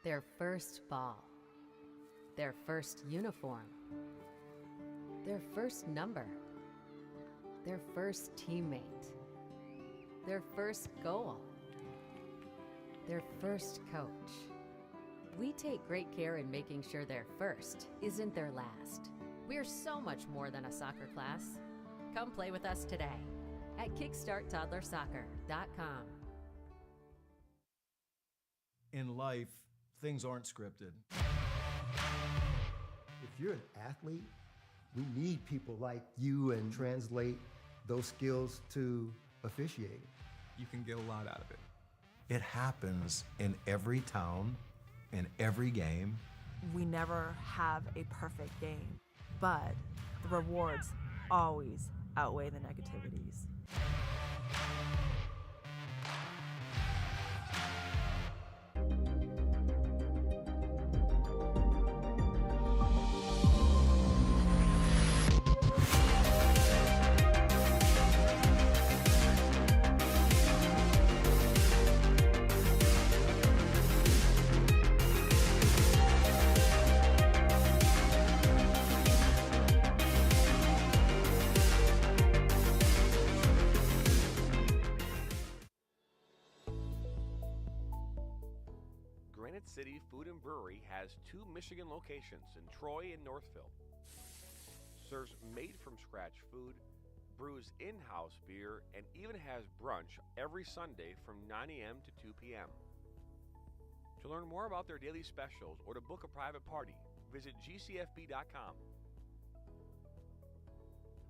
Their first ball. Their first uniform. Their first number. Their first teammate. Their first goal. Their first coach. We take great care in making sure their first isn't their last. We're so much more than a soccer class. Come play with us today at kickstarttoddlersoccer.com. In life, things aren't scripted. If you're an athlete, we need people like you and translate those skills to officiating. You can get a lot out of it. It happens in every town, in every game. We never have a perfect game, but the rewards always outweigh the negativities. Granite City Food and Brewery has 2 Michigan locations in Troy and Northville. Serves made-from-scratch food, brews in-house beer, and even has brunch every Sunday from 9 a.m. to 2 p.m. To learn more about their daily specials or to book a private party, visit gcfb.com.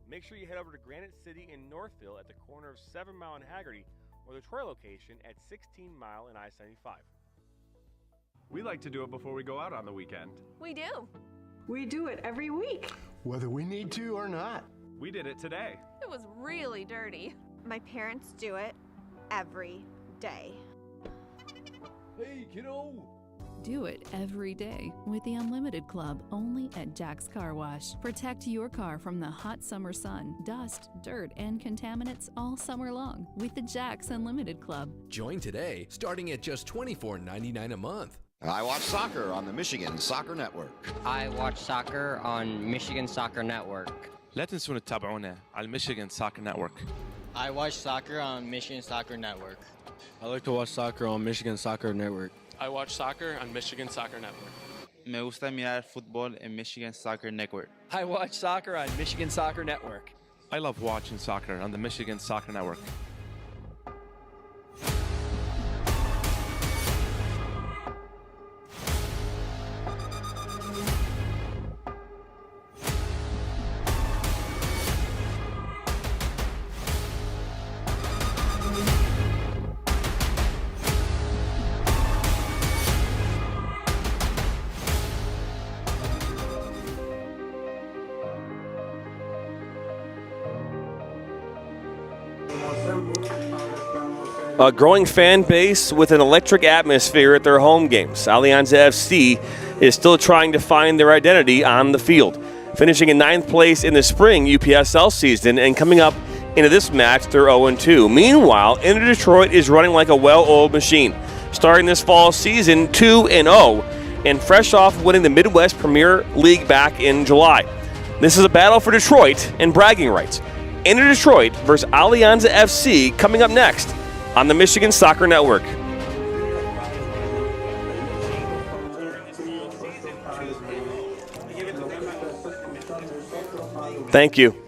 Make sure you head over to Granite City in Northville at the corner of 7 Mile and Haggerty, or the Troy location at 16 Mile and I-75. We like to do it before we go out on the weekend. We do. We do it every week. Whether we need to or not. We did it today. It was really dirty. My parents do it every day. Hey, kiddo! Do it every day with the Unlimited Club only at Jack's Car Wash. Protect your car from the hot summer sun, dust, dirt, and contaminants all summer long with the Jack's Unlimited Club. Join today, starting at just $24.99 a month. I watch soccer on the Michigan Soccer Network. I watch soccer on Michigan Soccer Network. لا تنسون تتابعونا على Michigan Soccer Network. I watch soccer on Michigan Soccer Network. I like to watch soccer on Michigan Soccer Network. I watch soccer on Michigan Soccer Network. Me gusta mirar fútbol en Michigan Soccer Network. I watch soccer on Michigan Soccer Network. I love watching soccer on the Michigan Soccer Network. A growing fan base with an electric atmosphere at their home games. ALIANZA FC is still trying to find their identity on the field. Finishing in 9th place in the spring UPSL season and coming up into this match, they're 0-2. Meanwhile, Inter Detroit is running like a well-oiled machine. Starting this fall season 2-0 and fresh off winning the Midwest Premier League back in July. This is a battle for Detroit and bragging rights. Inter Detroit versus ALIANZA FC coming up next on the Michigan Soccer Network. Thank you.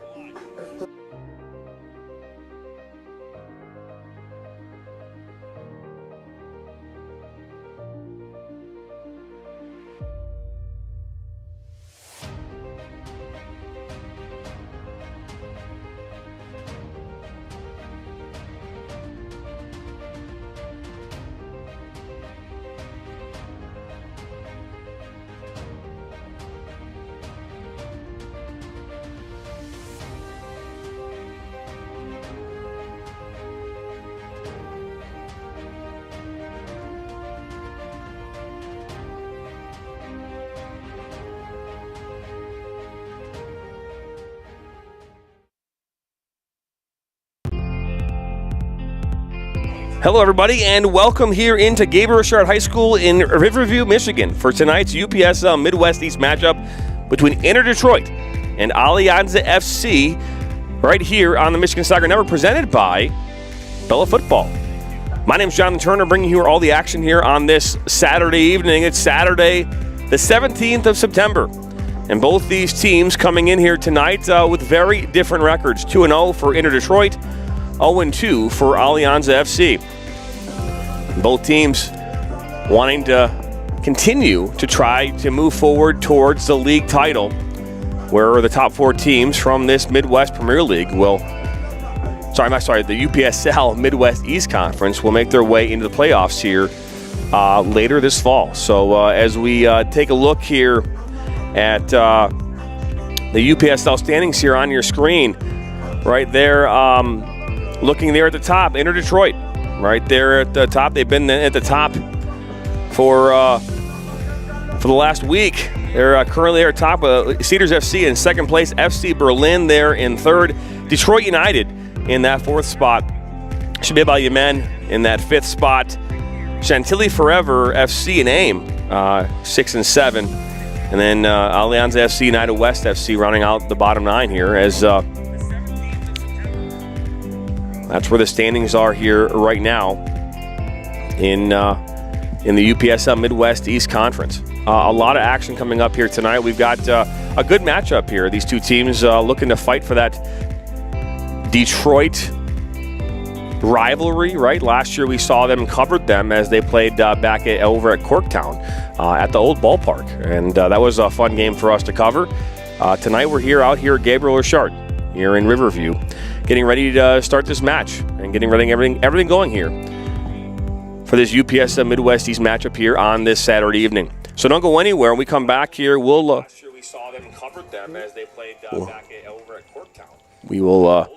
Hello, everybody, and welcome here into Gabriel Richard High School in Riverview, Michigan for tonight's UPSL Midwest East matchup between Inter Detroit and ALIANZA FC right here on the Michigan Soccer Network, presented by Bella Football. My name is Jonathan Turner, bringing you all the action here on this Saturday evening. It's Saturday, the 17th of September, and both these teams coming in here tonight with very different records. 2-0 for Inter Detroit, 0-2 for ALIANZA FC. Both teams wanting to continue to try to move forward towards the league title, where the top four teams from this Midwest Premier League will, the UPSL Midwest East Conference will make their way into the playoffs here later this fall. So as we take a look here at the UPSL standings here on your screen, right there, looking there at the top, Inter Detroit. Right there at the top. They've been at the top for the last week. They're currently at top. Cedars FC in second place. FC Berlin there in third. Detroit United in that fourth spot. Shabib Yemen in that fifth spot. Chantilly Forever FC and AIM 6 and 7. And then ALIANZA FC, United West FC rounding out the bottom nine here as that's where the standings are here right now in the UPSL Midwest East Conference. A lot of action coming up here tonight. We've got a good matchup here. These two teams looking to fight for that Detroit rivalry, right? Last year we saw them and covered them as they played back over at Corktown at the old ballpark. And that was a fun game for us to cover. Tonight we're out here at Gabriel Richard here in Riverview, getting ready to start this match and getting ready everything going here for this UPSL Midwest East matchup here on this Saturday evening. So don't go anywhere. When we come back here, we'll last year we saw them and covered them as they played back over at Corktown. We will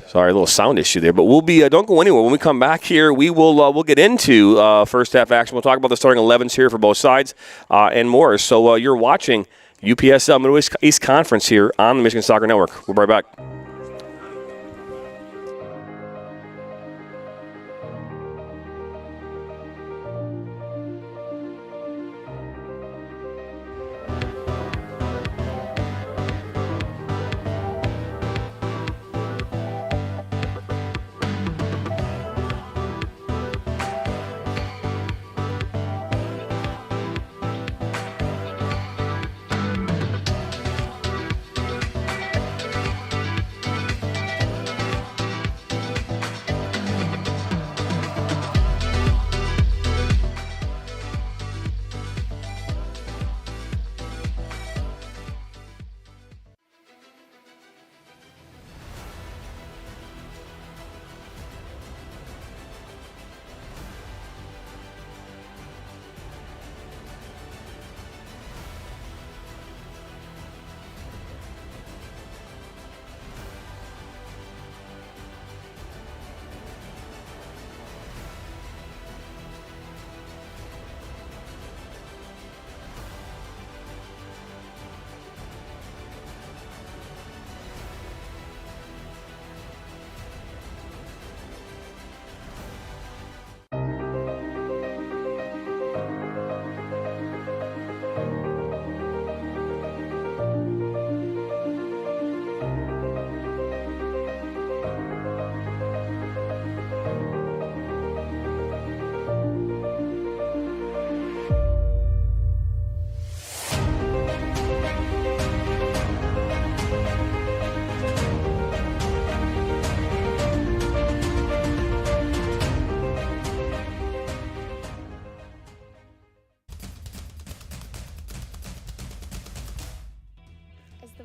sorry, a little sound issue there, but we'll be don't go anywhere. When we come back here, we will we'll get into first half action. We'll talk about the starting 11s here for both sides and more. So you're watching UPSL Midwest East Conference here on the Michigan Soccer Network. We'll be right back.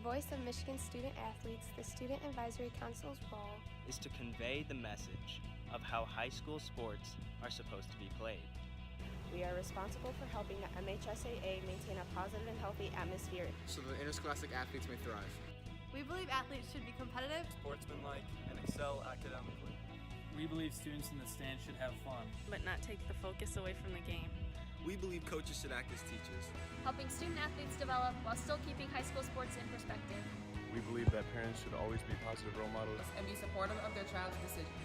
Voice of Michigan student athletes, the Student Advisory Council's role is to convey the message of how high school sports are supposed to be played. We are responsible for helping the MHSAA maintain a positive and healthy atmosphere so that interscholastic athletes may thrive. We believe athletes should be competitive, sportsmanlike, and excel academically. We believe students in the stands should have fun, but not take the focus away from the game. We believe coaches should act as teachers, helping student athletes develop while still keeping high school sports in perspective. We believe that parents should always be positive role models and be supportive of their child's decision.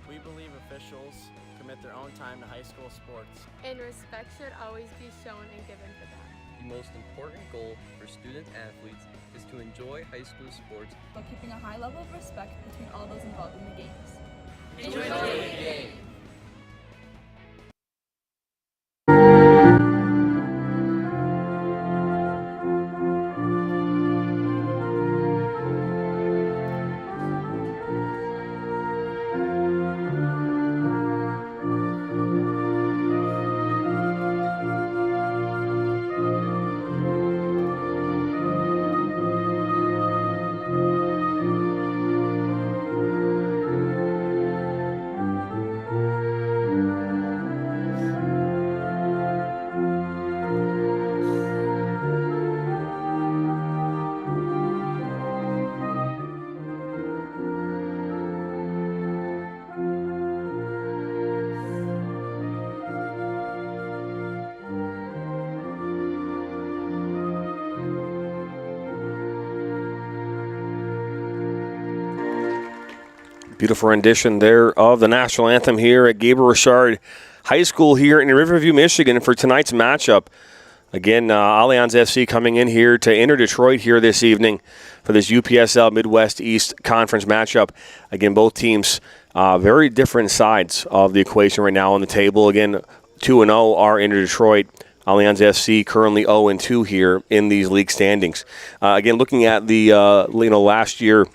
We believe officials commit their own time to high school sports. And respect should always be shown and given for them. The most important goal for student-athletes is to enjoy high school sports while keeping a high level of respect between all those involved in the games. Enjoy the game! Beautiful rendition there of the national anthem here at Gabriel Richard High School here in Riverview, Michigan for tonight's matchup. Again, ALIANZA FC coming in here to enter Detroit here this evening for this UPSL Midwest East Conference matchup. Again, both teams very different sides of the equation right now on the table. Again, 2-0 are in Detroit. ALIANZA FC currently 0-2 here in these league standings. Again, looking at the last year.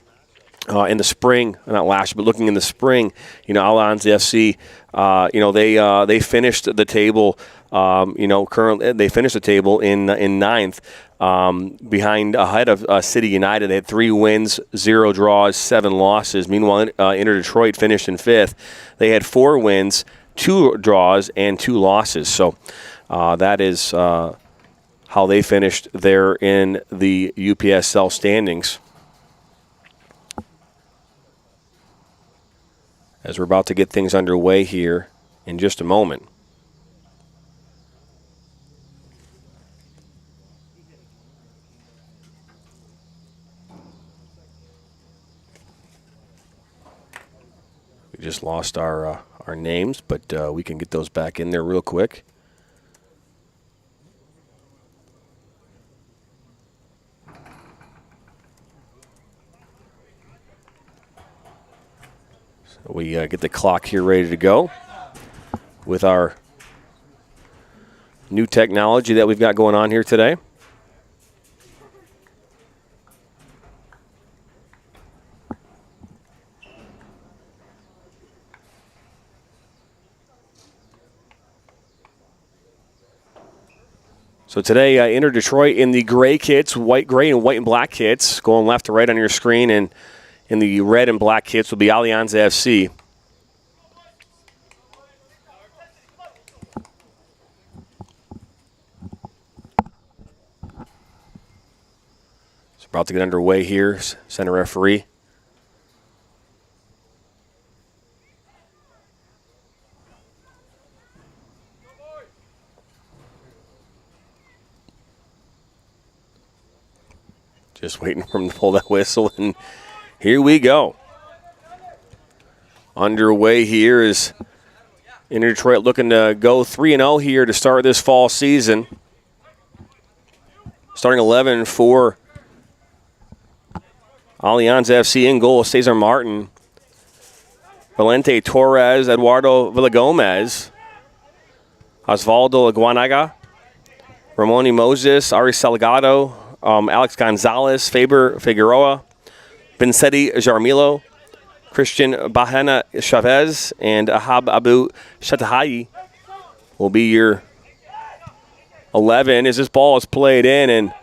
In the spring, not last year, but looking in the spring, ALIANZA FC, they finished the table, currently they finished the table in ninth, ahead of City United. They had 3 wins, 0 draws, 7 losses. Meanwhile, Inter Detroit finished in 5th. They had 4 wins, 2 draws, and 2 losses. So that is how they finished there in the UPSL standings. As we're about to get things underway here in just a moment. We just lost our names, but we can get those back in there real quick. We get the clock here ready to go with our new technology that we've got going on here today. So today, Inter Detroit in the gray kits, gray and white and black kits, going left to right on your screen, and in the red and black kits will be ALIANZA FC. It's about to get underway here. Center referee. Just waiting for him to pull that whistle, and here we go. Underway here is Inter Detroit looking to go 3-0 here to start this fall season. Starting 11 for ALIANZA FC in goal, Cesar Martin, Valente Torres, Eduardo Villagomez, Osvaldo Aguanaga, Ramoni Moses, Ari Salgado, Alex Gonzalez, Faber Figueroa, Vincetti Jarmilo, Christian Bahena Chavez, and Ahab Abu Shatahayi will be your 11 as this ball is played in, and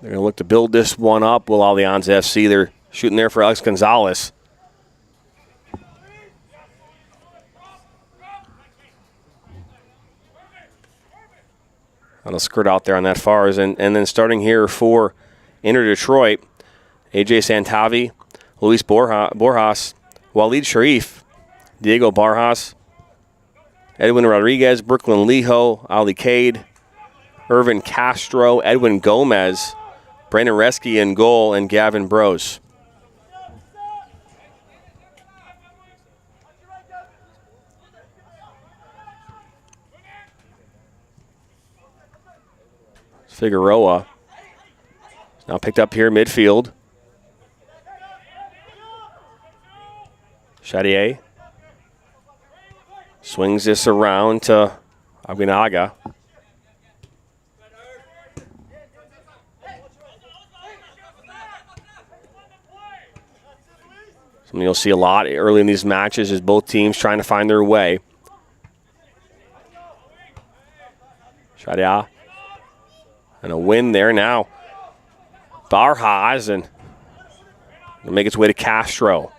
they're going to look to build this one up. Will ALIANZA FC, they're shooting there for Alex Gonzalez. On a skirt out there on that fars. And then starting here for Inter Detroit, AJ Santavi, Luis Borjas, Walid Sharif, Diego Barjas, Edwin Rodriguez, Brooklyn Leho, Ali Cade, Irvin Castro, Edwin Gomez, Brandon Reski in goal, and Gavin Brose. Figueroa. Now picked up here midfield. Chadier swings this around to Aguinaga. Something you'll see a lot early in these matches is both teams trying to find their way. Chadier. And a win there now. Barjas and it'll make its way to Castro.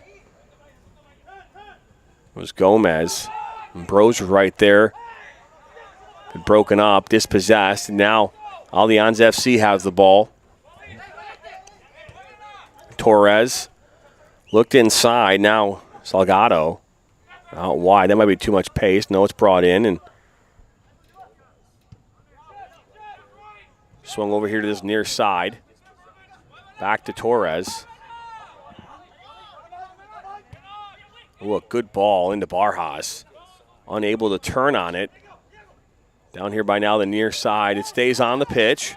It was Gomez. And Bros was right there. Broken up, dispossessed. And now Alianza FC has the ball. Torres looked inside. Now Salgado out wide. That might be too much pace. No, it's brought in. And swung over here to this near side. Back to Torres. Ooh, a good ball into Barjas. Unable to turn on it. Down here by now the near side. It stays on the pitch.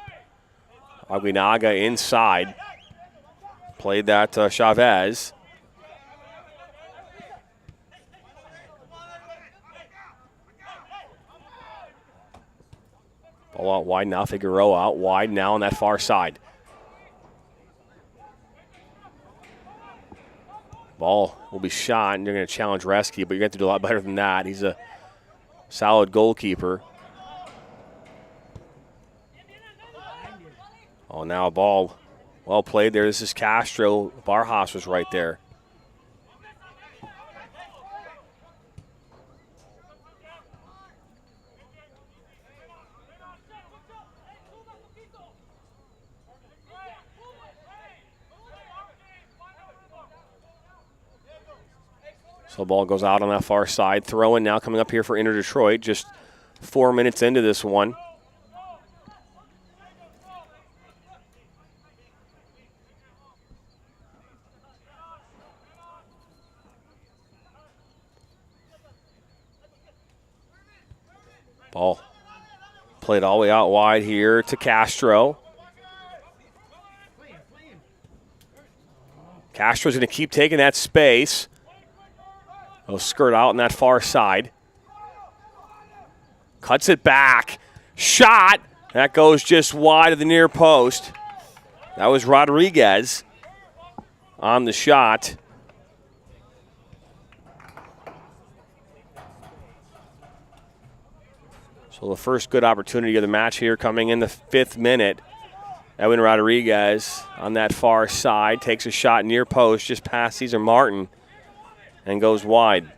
Aguinaga inside. Played that Chavez. Ball out wide now. Figueroa out wide now on that far side. Ball will be shot, and you're going to challenge Reski, but you're going to have to do a lot better than that. He's a solid goalkeeper. Oh, now a ball well played there. This is Castro. Barjas was right there. So the ball goes out on that far side. Throw-in now coming up here for Inter Detroit. Just 4 minutes into this one. Ball played all the way out wide here to Castro. Castro's going to keep taking that space. He'll skirt out on that far side. Cuts it back. Shot. That goes just wide of the near post. That was Rodriguez on the shot. So the first good opportunity of the match here coming in the 5th minute. Edwin Rodriguez on that far side takes a shot near post just past Cesar Martin and goes wide.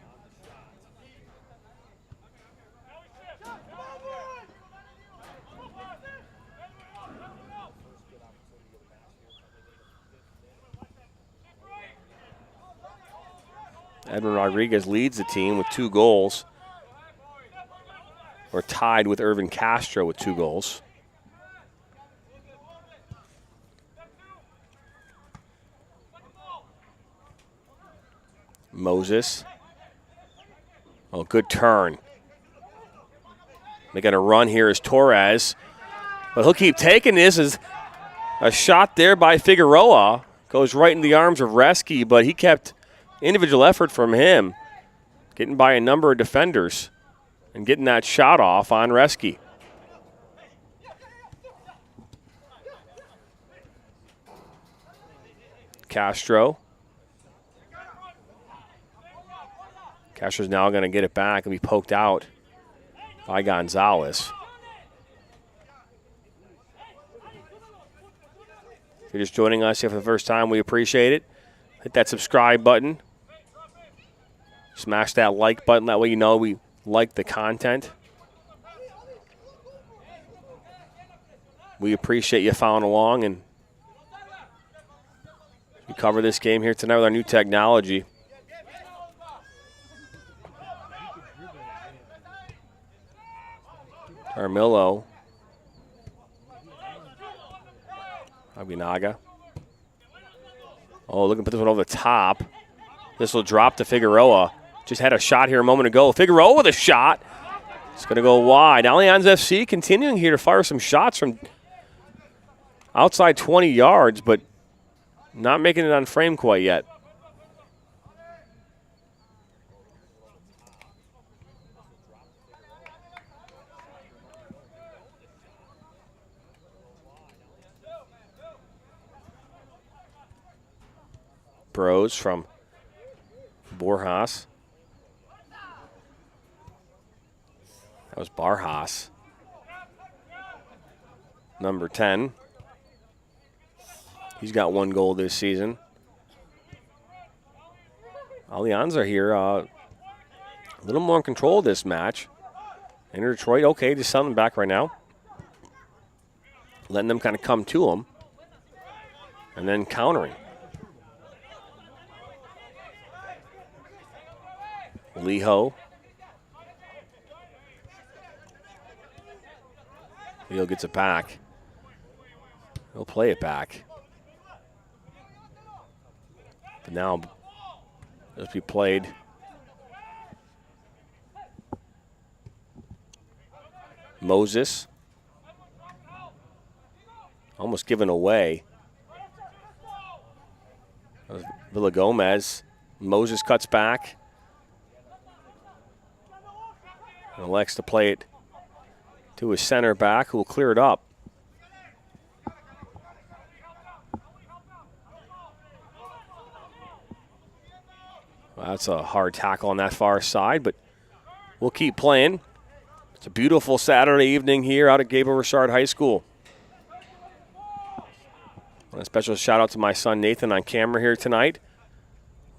Edwin Rodriguez leads the team with 2 goals. We're tied with Irvin Castro with 2 goals. Moses. Oh, good turn. Making a run here is Torres. But he'll keep taking this as a shot there by Figueroa. Goes right in the arms of Reski, but he kept individual effort from him. Getting by a number of defenders and getting that shot off on Reski. Castro. Castro's now going to get it back and be poked out by Gonzalez. If you're just joining us here for the first time, we appreciate it. Hit that subscribe button. Smash that like button. That way you know we like the content. We appreciate you following along, and we cover this game here tonight with our new technology. Carmillo. Aguinaga. Oh, looking to put this one over the top. This will drop to Figueroa. Just had a shot here a moment ago. Figueroa with a shot. It's going to go wide. Allianz FC continuing here to fire some shots from outside 20 yards, but not making it on frame quite yet. Bros from Borjas. That was Barjas. Number 10. He's got 1 goal this season. ALIANZA here, a little more in control of this match. And Detroit, okay, just selling back right now. Letting them kind of come to them. And then countering. Leho. Leo gets it back. He'll play it back. But now, it'll be played. Moses. Almost given away. Villa Gomez. Moses cuts back. And elects to play it to his center back, who will clear it up. Well, that's a hard tackle on that far side, but we'll keep playing. It's a beautiful Saturday evening here out at Gabriel Richard High School. And a special shout out to my son Nathan on camera here tonight.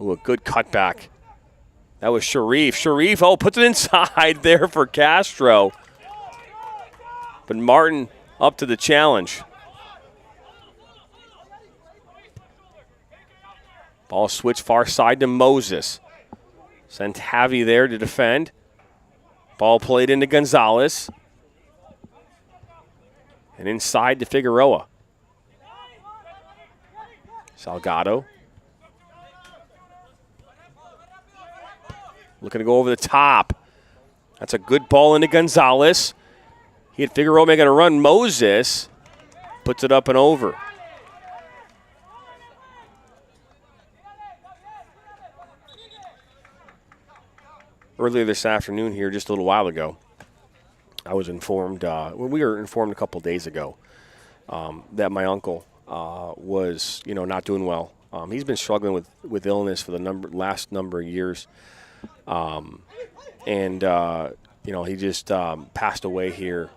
Ooh, a good cutback. That was Sharif. Sharif, puts it inside there for Castro. But Martin up to the challenge. Ball switched far side to Moses. Sent Javi there to defend. Ball played into Gonzalez. And inside to Figueroa. Salgado. Looking to go over the top. That's a good ball into Gonzalez. He had Figueroa making a run. Moses puts it up and over. Earlier this afternoon here, just a little while ago, I was informed, we were informed a couple days ago that my uncle was, not doing well. He's been struggling with illness for the last number of years. He just passed away here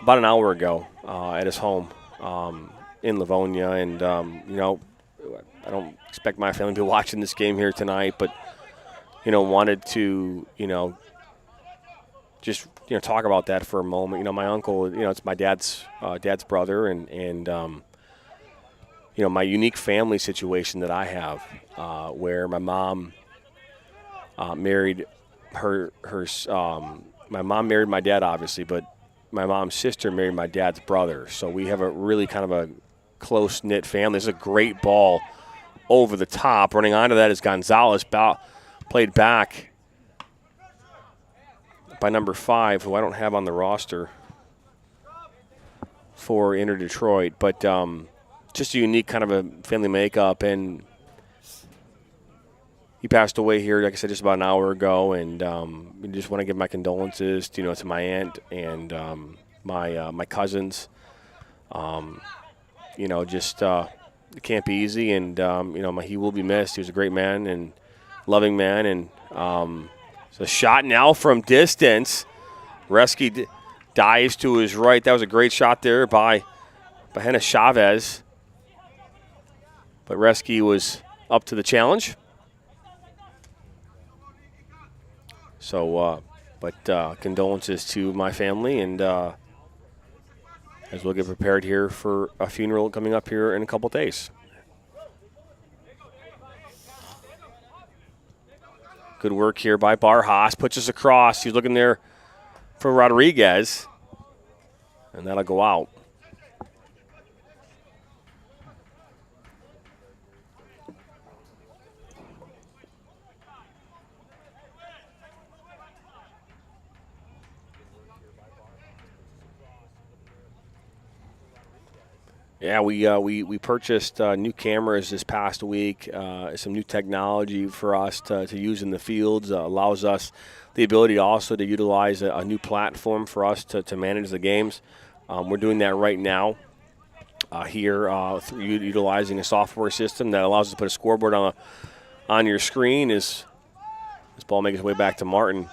about an hour ago at his home in Livonia. And, I don't expect my family to be watching this game here tonight, but, wanted to, just, talk about that for a moment. My uncle, it's my dad's brother and my unique family situation that I have where my mom married my mom married my dad, obviously, but my mom's sister married my dad's brother. So we have a really kind of a close-knit family. This is a great ball over the top. Running onto that is Gonzalez. Played back by number 5, who I don't have on the roster for Inter Detroit. But just a unique kind of a family makeup. And he passed away here, like I said, just about an hour ago. And we just want to give my condolences, to my aunt and my cousins. It can't be easy. And, he will be missed. He was a great man and loving man. And it's a shot now from distance. Reski dives to his right. That was a great shot there by Henna Chavez. But Reski was up to the challenge. So, condolences to my family, and as we'll get prepared here for a funeral coming up here in a couple days. Good work here by Barjas. Puts us across. He's looking there for Rodriguez, and that'll go out. Yeah, we purchased new cameras this past week, some new technology for us to use in the fields. Allows us the ability also to utilize a new platform for us to manage the games. We're doing that right now here through utilizing a software system that allows us to put a scoreboard on your screen as this ball makes its way back to Martin.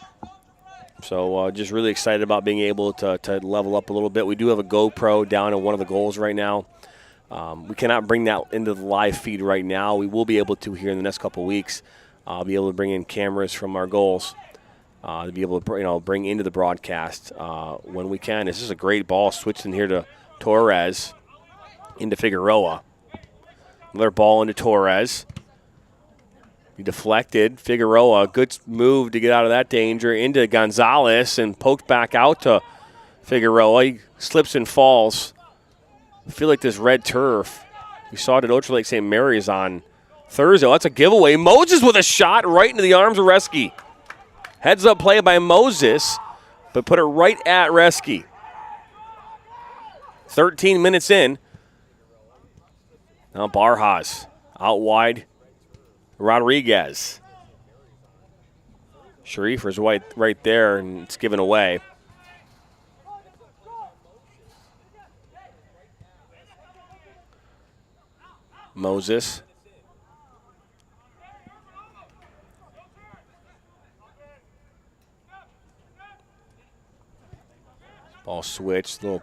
So just really excited about being able to level up a little bit. We do have a GoPro down in one of the goals right now. We cannot bring that into the live feed right now. We will be able to here in the next couple weeks. Be able to bring in cameras from our goals to be able to bring into the broadcast when we can. This is a great ball switched in here to Torres into Figueroa. Another ball into Torres. He deflected. Figueroa, good move to get out of that danger into Gonzalez and poked back out to Figueroa. He slips and falls. I feel like this red turf. We saw it at Ocho Lake St. Mary's on Thursday. Oh, that's a giveaway. Moses with a shot right into the arms of Reski. Heads up play by Moses, but put it right at Reski. 13 minutes in. Now Barjas out wide. Rodriguez. Sharif is right there, and it's given away. Moses. Ball switched, a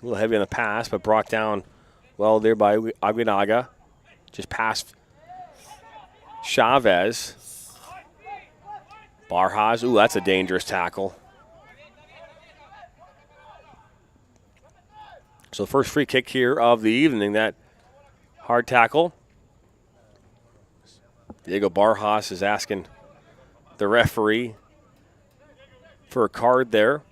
little heavy on the pass, but brought down well there by Aguinaga. Just past Chavez. Barjas, ooh, that's a dangerous tackle. So the first free kick here of the evening, that hard tackle. Diego Barjas is asking the referee for a card there.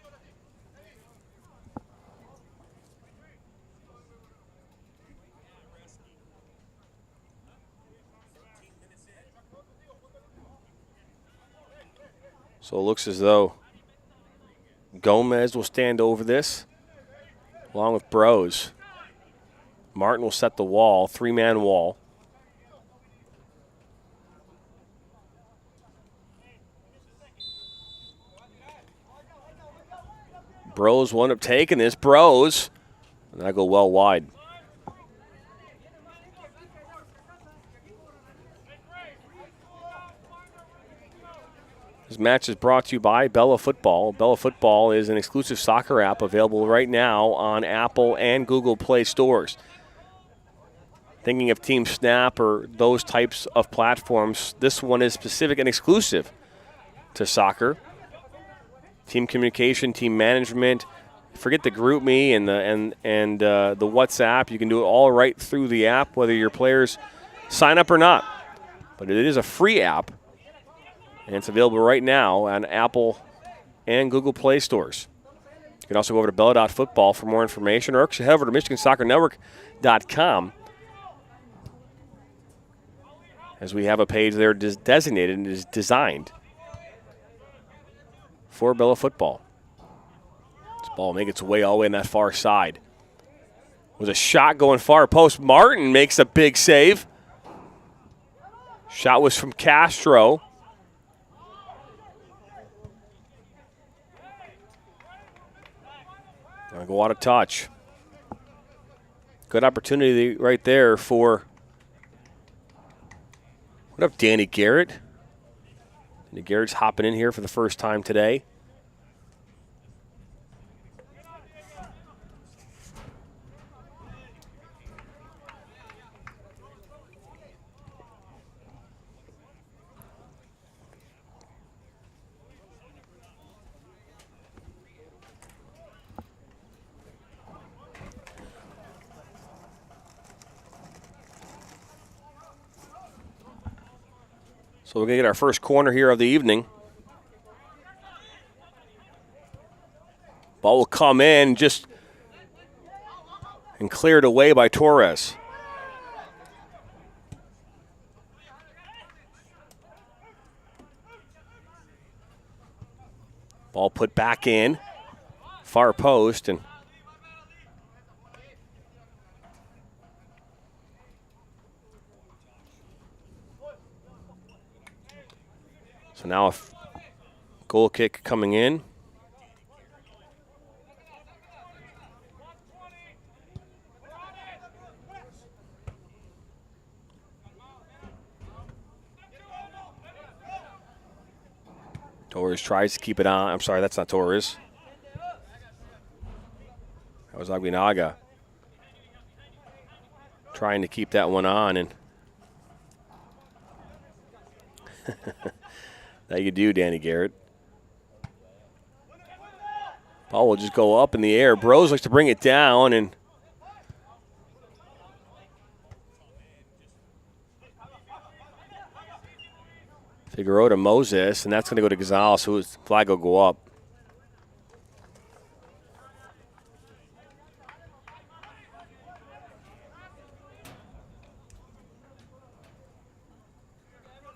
So it looks as though Gomez will stand over this, along with Bros. Martin will set the wall, three-man wall. Bros will end up taking this. Bros, and that'll go well wide. This match is brought to you by Bella Football. Bella Football is an exclusive soccer app available right now on Apple and Google Play stores. Thinking of Team Snap or those types of platforms, this one is specific and exclusive to soccer. Team communication, team management. Forget the GroupMe and the WhatsApp. You can do it all right through the app, whether your players sign up or not. But it is a free app. And it's available right now on Apple and Google Play stores. You can also go over to Bella.football for more information, or actually head over to MichiganSoccerNetwork.com, as we have a page there designated and is designed for Bella Football. This ball will make its way all the way on that far side. With a shot going far post, Martin makes a big save. Shot was from Castro. Gonna go out of touch. Good opportunity right there for, what up, Danny Garrett? Danny Garrett's hopping in here for the first time today. So we're going to get our first corner here of the evening. Ball will come in just and cleared away by Torres. Ball put back in. Far post, and So now a goal kick coming in. Torres tries to keep it on. I'm sorry, that's not Torres. That was Aguinaga trying to keep that one on, and that you do, Danny Garrett. Ball will just go up in the air. Bros likes to bring it down, and Figueroa to Moses, and that's going to go to Gonzalez, so his flag will go up.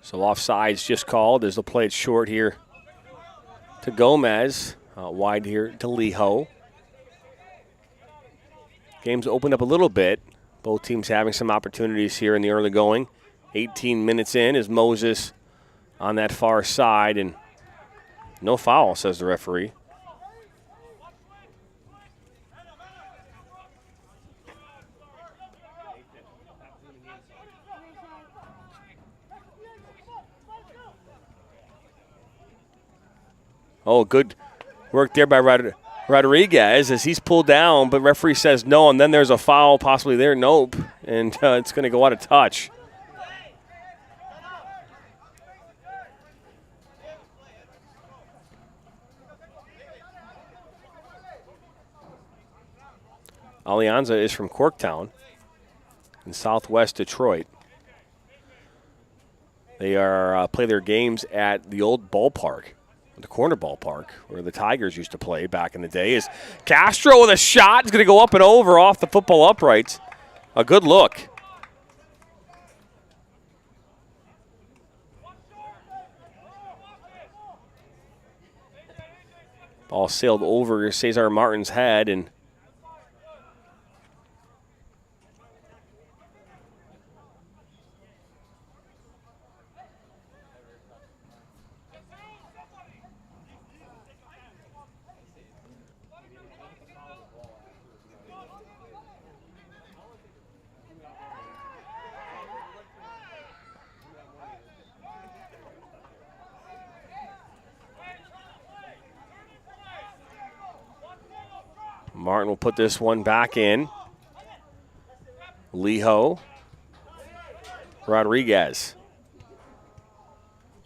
So offsides just called as they'll play it short here to Gomez. Wide here to Liho. Game's opened up a little bit. Both teams having some opportunities here in the early going. 18 minutes in is Moses on that far side, and no foul, says the referee. Oh, good work there by Rodriguez as he's pulled down, but referee says no, and then there's a foul possibly there. Nope, and it's going to go out of touch. Alianza is from Corktown in southwest Detroit. They are play their games at the old ballpark, the corner ballpark, where the Tigers used to play back in the day. Is Castro with a shot. It's going to go up and over off the football uprights. A good look. Ball sailed over Cesar Martin's head, and Martin will put this one back in. Liho. Rodriguez.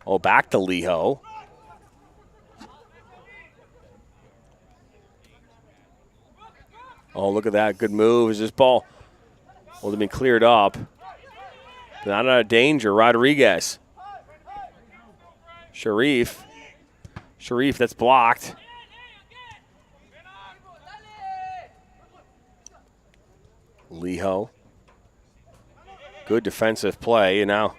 Oh, back to Liho. Oh, look at that. Good move. Is this ball will have been cleared up. Not out of danger. Rodriguez. Sharif, that's blocked. Liho. Good defensive play. And now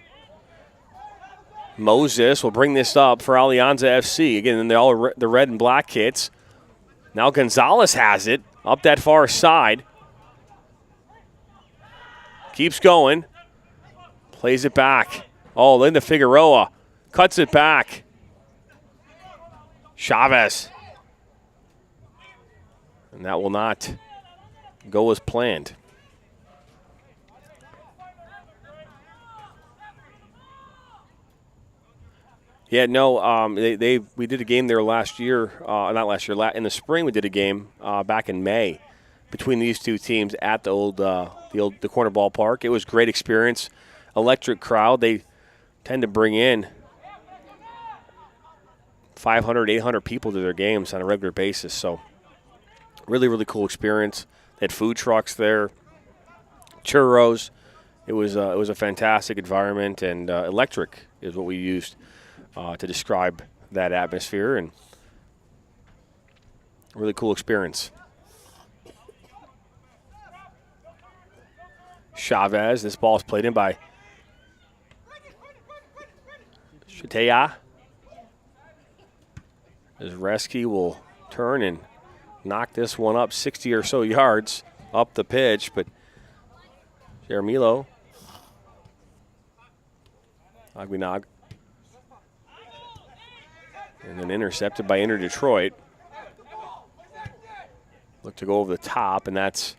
Moses will bring this up for Alianza FC. Again, the red and black kits. Now Gonzalez has it up that far side. Keeps going. Plays it back. Oh, Linda Figueroa cuts it back. Chavez. And that will not go as planned. Yeah, no, we did a game there last year, not last year, in the spring we did a game back in May between these two teams at the corner ballpark. It was a great experience, electric crowd. They tend to bring in 500, 800 people to their games on a regular basis, so really, really cool experience. They had food trucks there, churros. It was a fantastic environment, and electric is what we used to describe that atmosphere, and a really cool experience. Chavez, this ball is played in by Shatea. As Reski will turn and knock this one up 60 or so yards up the pitch, but Jaramillo. Aguinag. And then intercepted by Inter Detroit. Look to go over the top, and that's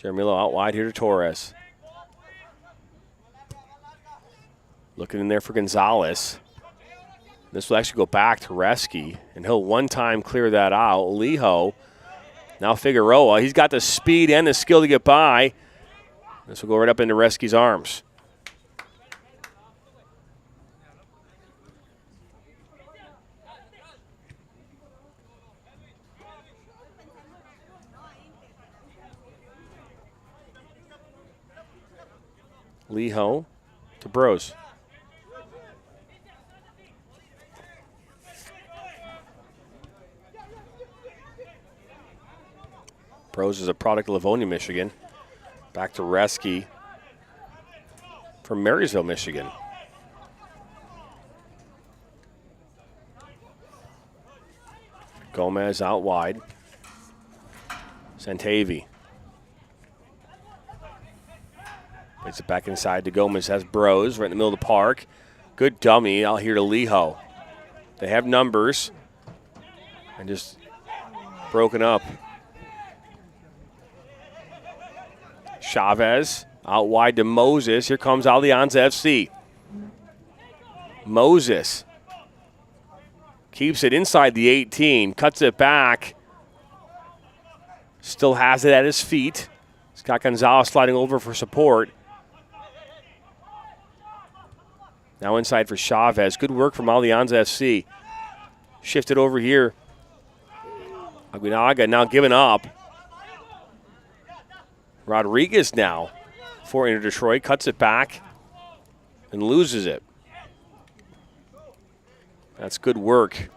Jaramillo out wide here to Torres. Looking in there for Gonzalez. This will actually go back to Reski, and he'll one time clear that out. Liho, now Figueroa. He's got the speed and the skill to get by. This will go right up into Reski's arms. Liho to Bros. Bros is a product of Livonia, Michigan. Back to Reski from Marysville, Michigan. Gomez out wide. Santavi. Plays it back inside to Gomez. Has Bros right in the middle of the park. Good dummy out here to Liho. They have numbers. And just broken up. Chavez out wide to Moses. Here comes Alianza FC. Moses keeps it inside the 18. Cuts it back. Still has it at his feet. Scott Gonzalez sliding over for support. Now inside for Chavez. Good work from Alianza FC. Shifted over here. Aguinaga now giving up. Rodriguez now for Inter Detroit. Cuts it back and loses it. That's good work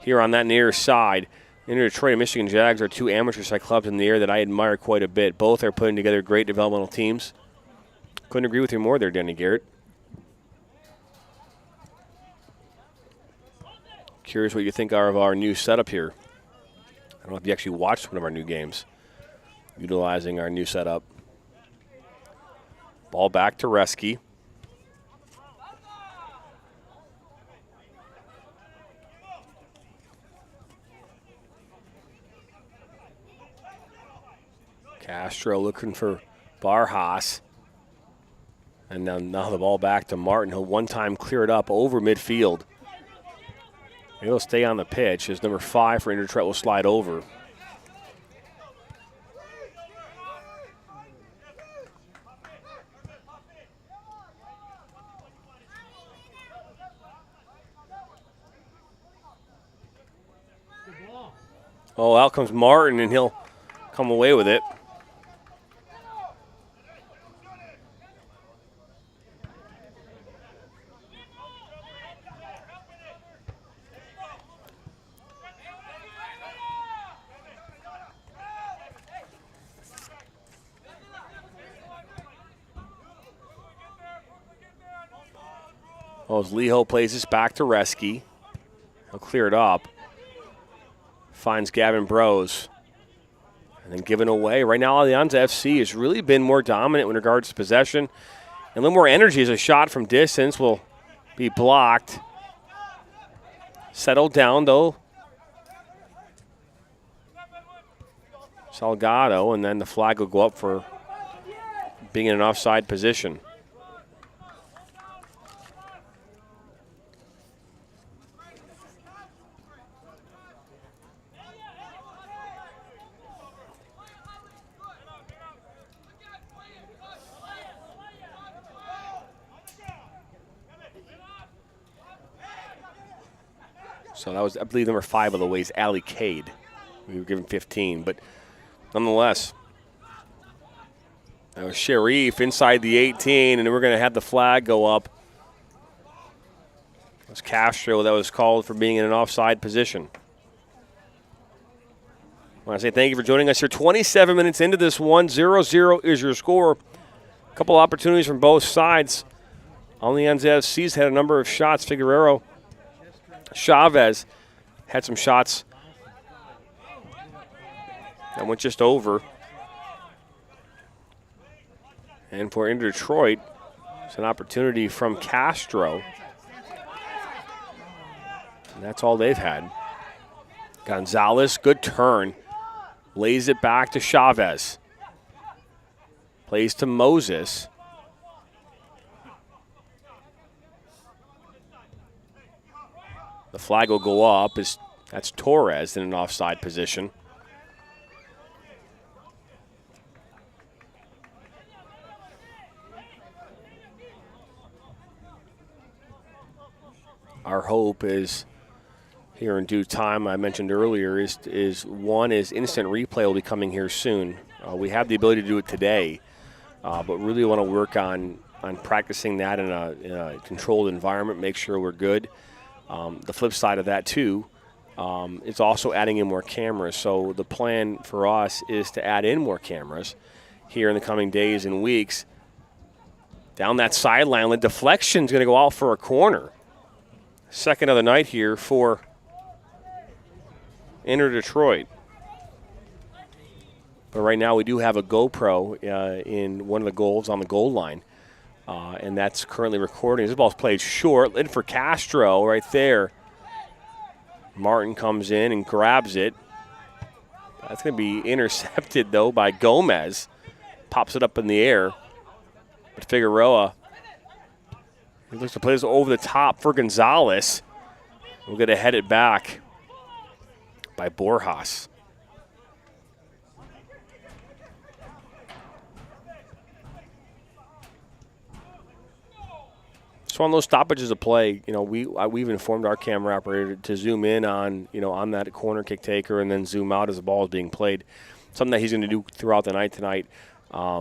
here on that near side. Inter Detroit and Michigan Jags are two amateur side clubs in the area that I admire quite a bit. Both are putting together great developmental teams. Couldn't agree with you more there, Danny Garrett. Curious what you think are of our new setup here. I don't know if you actually watched one of our new games utilizing our new setup. Ball back to Reski. Castro looking for Barjas. And now the ball back to Martin. He'll one time clear it up over midfield. He'll stay on the pitch as number 5 for Inter Detroit will slide over. Oh, out comes Martin, and he'll come away with it. Oh, as Liho plays this back to Reski. He'll clear it up. Finds Gavin Bros. And then given away. Right now, Alianza FC has really been more dominant in regards to possession. And a little more energy as a shot from distance will be blocked. Settled down, though. Salgado, and then the flag will go up for being in an offside position. So that was, I believe, number 5 of the way is Ali Cade. We were given 15, but nonetheless. That was Sharif inside the 18, and we're going to have the flag go up. It was Castro that was called for being in an offside position. I want to say thank you for joining us here. 27 minutes into this one, 0-0 is your score. A couple opportunities from both sides. Alianza FC's had a number of shots. Figueroa. Chavez had some shots that That went just over. And for Inter Detroit, it's an opportunity from Castro. And that's all they've had. Gonzalez, good turn. Lays it back to Chavez. Plays to Moses. The flag will go up. That's Torres in an offside position. Our hope is here in due time, I mentioned earlier, is instant replay will be coming here soon. We have the ability to do it today, but really want to work on practicing that in a controlled environment, make sure we're good. The flip side of that, too, is also adding in more cameras. So the plan for us is to add in more cameras here in the coming days and weeks. Down that sideline, the deflection's going to go out for a corner. Second of the night here for Inter Detroit. But right now we do have a GoPro in one of the goals on the goal line. And that's currently recording. This ball's played short. In for Castro right there. Martin comes in and grabs it. That's going to be intercepted, though, by Gomez. Pops it up in the air. But Figueroa, he looks to play this over the top for Gonzalez. We'll get to head it back by Borjas. So on those stoppages of play, we've informed our camera operator to zoom in on, on that corner kick taker and then zoom out as the ball is being played. Something that he's going to do throughout the night tonight. Now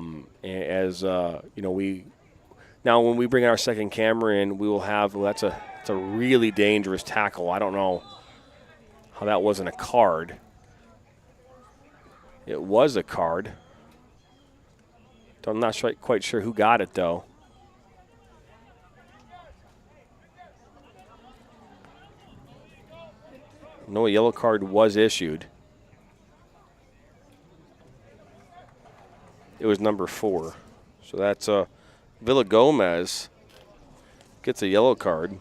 when we bring our second camera in, we will have, it's a really dangerous tackle. I don't know how that wasn't a card. It was a card. I'm not quite sure who got it, though. No, a yellow card was issued. It was number 4. So that's Villa Gomez gets a yellow card.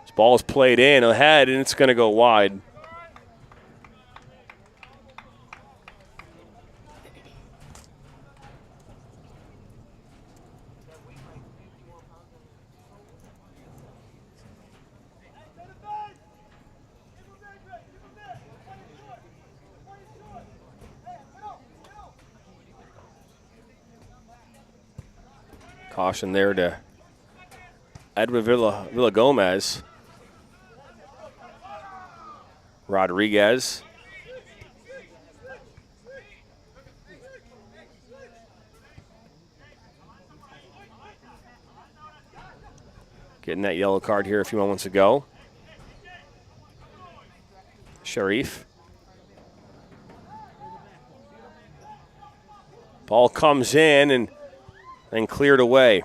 This ball is played in ahead, and it's going to go wide. Caution there to Edwin Villa Gomez. Rodriguez. Getting that yellow card here a few moments ago. Sharif. Ball comes in and cleared away.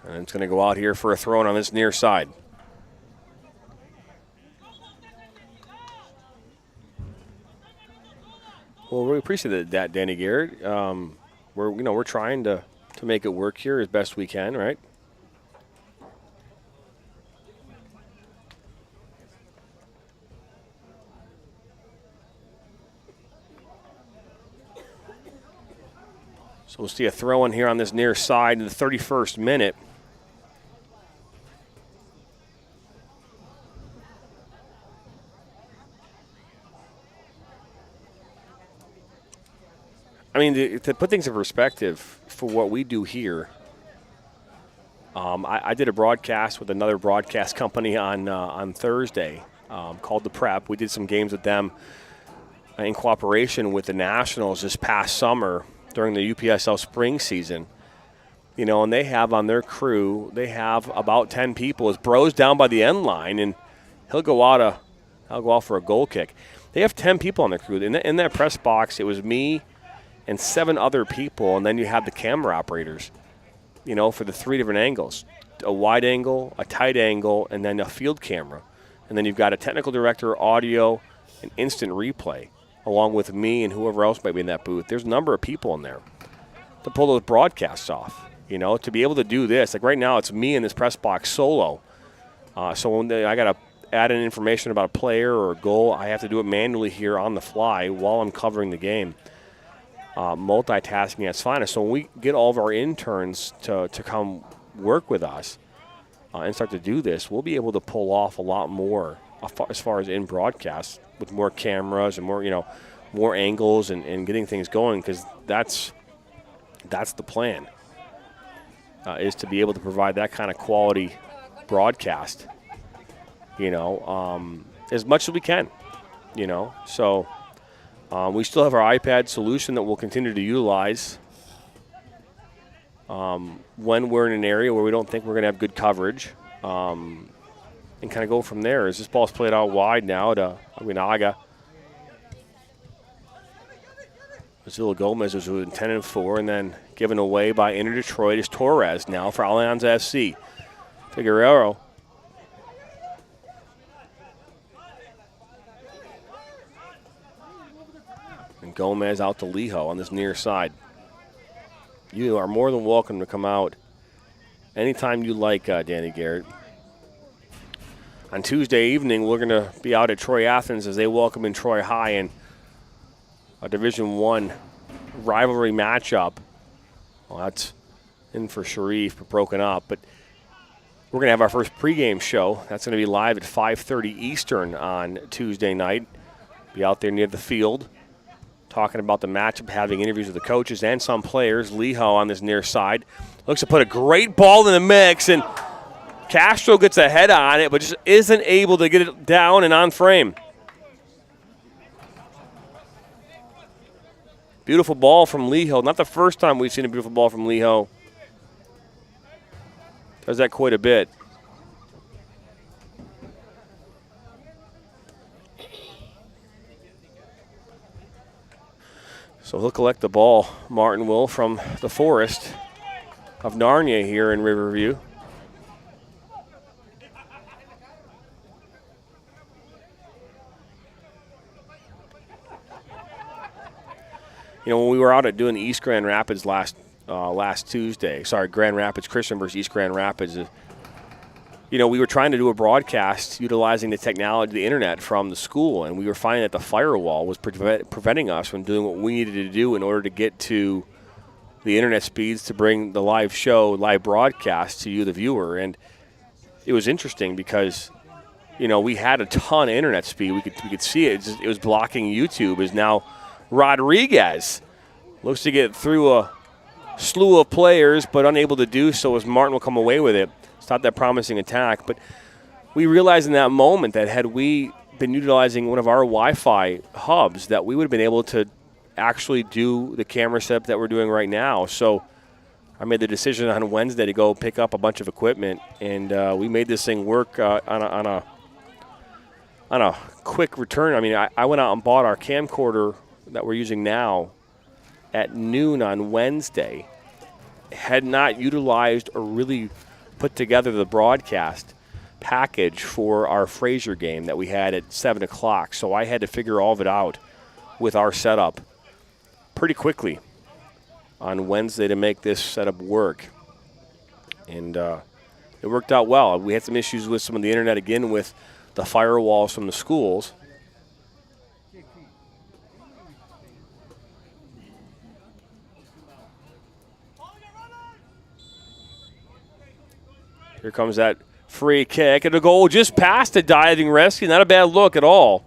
And it's going to go out here for a throw on this near side. Well, we appreciate that, Danny Garrett. We're trying to make it work here as best we can, right? So we'll see a throw in here on this near side in the 31st minute. I mean, to put things in perspective for what we do here, I did a broadcast with another broadcast company on Thursday called The Prep. We did some games with them in cooperation with the Nationals this past summer during the UPSL spring season. And they have on their crew, they have about 10 people. As Bro's down by the end line, and he'll go out for a goal kick. They have 10 people on the crew. In that press box, it was me and 7 other people, and then you have the camera operators, for the 3 different angles. A wide angle, a tight angle, and then a field camera. And then you've got a technical director, audio, and instant replay, along with me and whoever else might be in that booth. There's a number of people in there to pull those broadcasts off, to be able to do this. Like right now, it's me in this press box solo. So when I got to add in information about a player or a goal, I have to do it manually here on the fly while I'm covering the game. Multitasking, that's fine. So when we get all of our interns to come work with us and start to do this, we'll be able to pull off a lot more as far as in broadcasts with more cameras and more, more angles and getting things going, because that's the plan, is to be able to provide that kind of quality broadcast, as much as we can, So we still have our iPad solution that we'll continue to utilize when we're in an area where we don't think we're going to have good coverage, and kind of go from there. As this ball's played out wide now to Aguinaga. Basil Gomez was with 10-4, and then given away by Inter Detroit is Torres now for Alianza FC. Figueroa. And Gomez out to Lijo on this near side. You are more than welcome to come out anytime you like, Danny Garrett. On Tuesday evening, we're going to be out at Troy Athens as they welcome in Troy High in a Division I rivalry matchup. Well, that's in for Sharif, but broken up. But we're going to have our first pregame show. That's going to be live at 5:30 Eastern on Tuesday night. Be out there near the field talking about the matchup, having interviews with the coaches and some players. Lijo on this near side looks to put a great ball in the mix, and Castro gets a head on it, but just isn't able to get it down and on frame. Beautiful ball from Lijo. Not the first time we've seen a beautiful ball from Lijo. Does that quite a bit. So he'll collect the ball, Martin will, from the forest of Narnia here in Riverview. When we were out at doing East Grand Rapids last Tuesday, Grand Rapids Christian versus East Grand Rapids, we were trying to do a broadcast utilizing the technology, the internet from the school, and we were finding that the firewall was preventing us from doing what we needed to do in order to get to the internet speeds to bring the live broadcast to you, the viewer. And it was interesting because, we had a ton of internet speed. We could see it. It was blocking YouTube. Is now Rodriguez looks to get through a slew of players, but unable to do so as Martin will come away with it. Stop that promising attack. But we realized in that moment that had we been utilizing one of our Wi-Fi hubs, that we would have been able to actually do the camera setup that we're doing right now. So I made the decision on Wednesday to go pick up a bunch of equipment, and we made this thing work on a quick return. I went out and bought our camcorder that we're using now at noon on Wednesday. Had not utilized or really put together the broadcast package for our Fraser game that we had at 7 o'clock. So I had to figure all of it out with our setup pretty quickly on Wednesday to make this setup work. And it worked out well. We had some issues with some of the internet again with the firewalls from the schools. Here comes that free kick, and a goal just past a diving rescue. Not a bad look at all.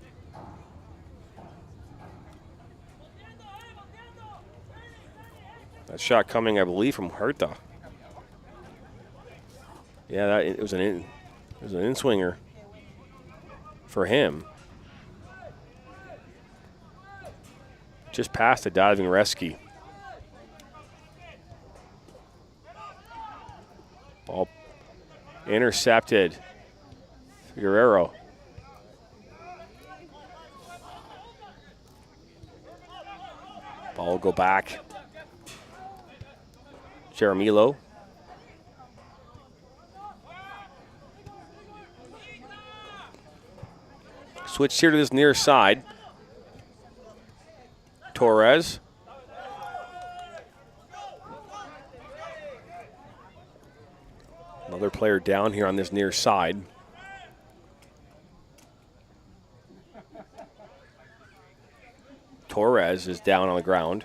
That shot coming, I believe, from Hertha. Yeah, it was an in-swinger for him. Just past a diving rescue. Ball intercepted. Guerrero. Ball will go back. Jaramillo. Switch here to this near side. Torres. Another player down here on this near side. Torres is down on the ground.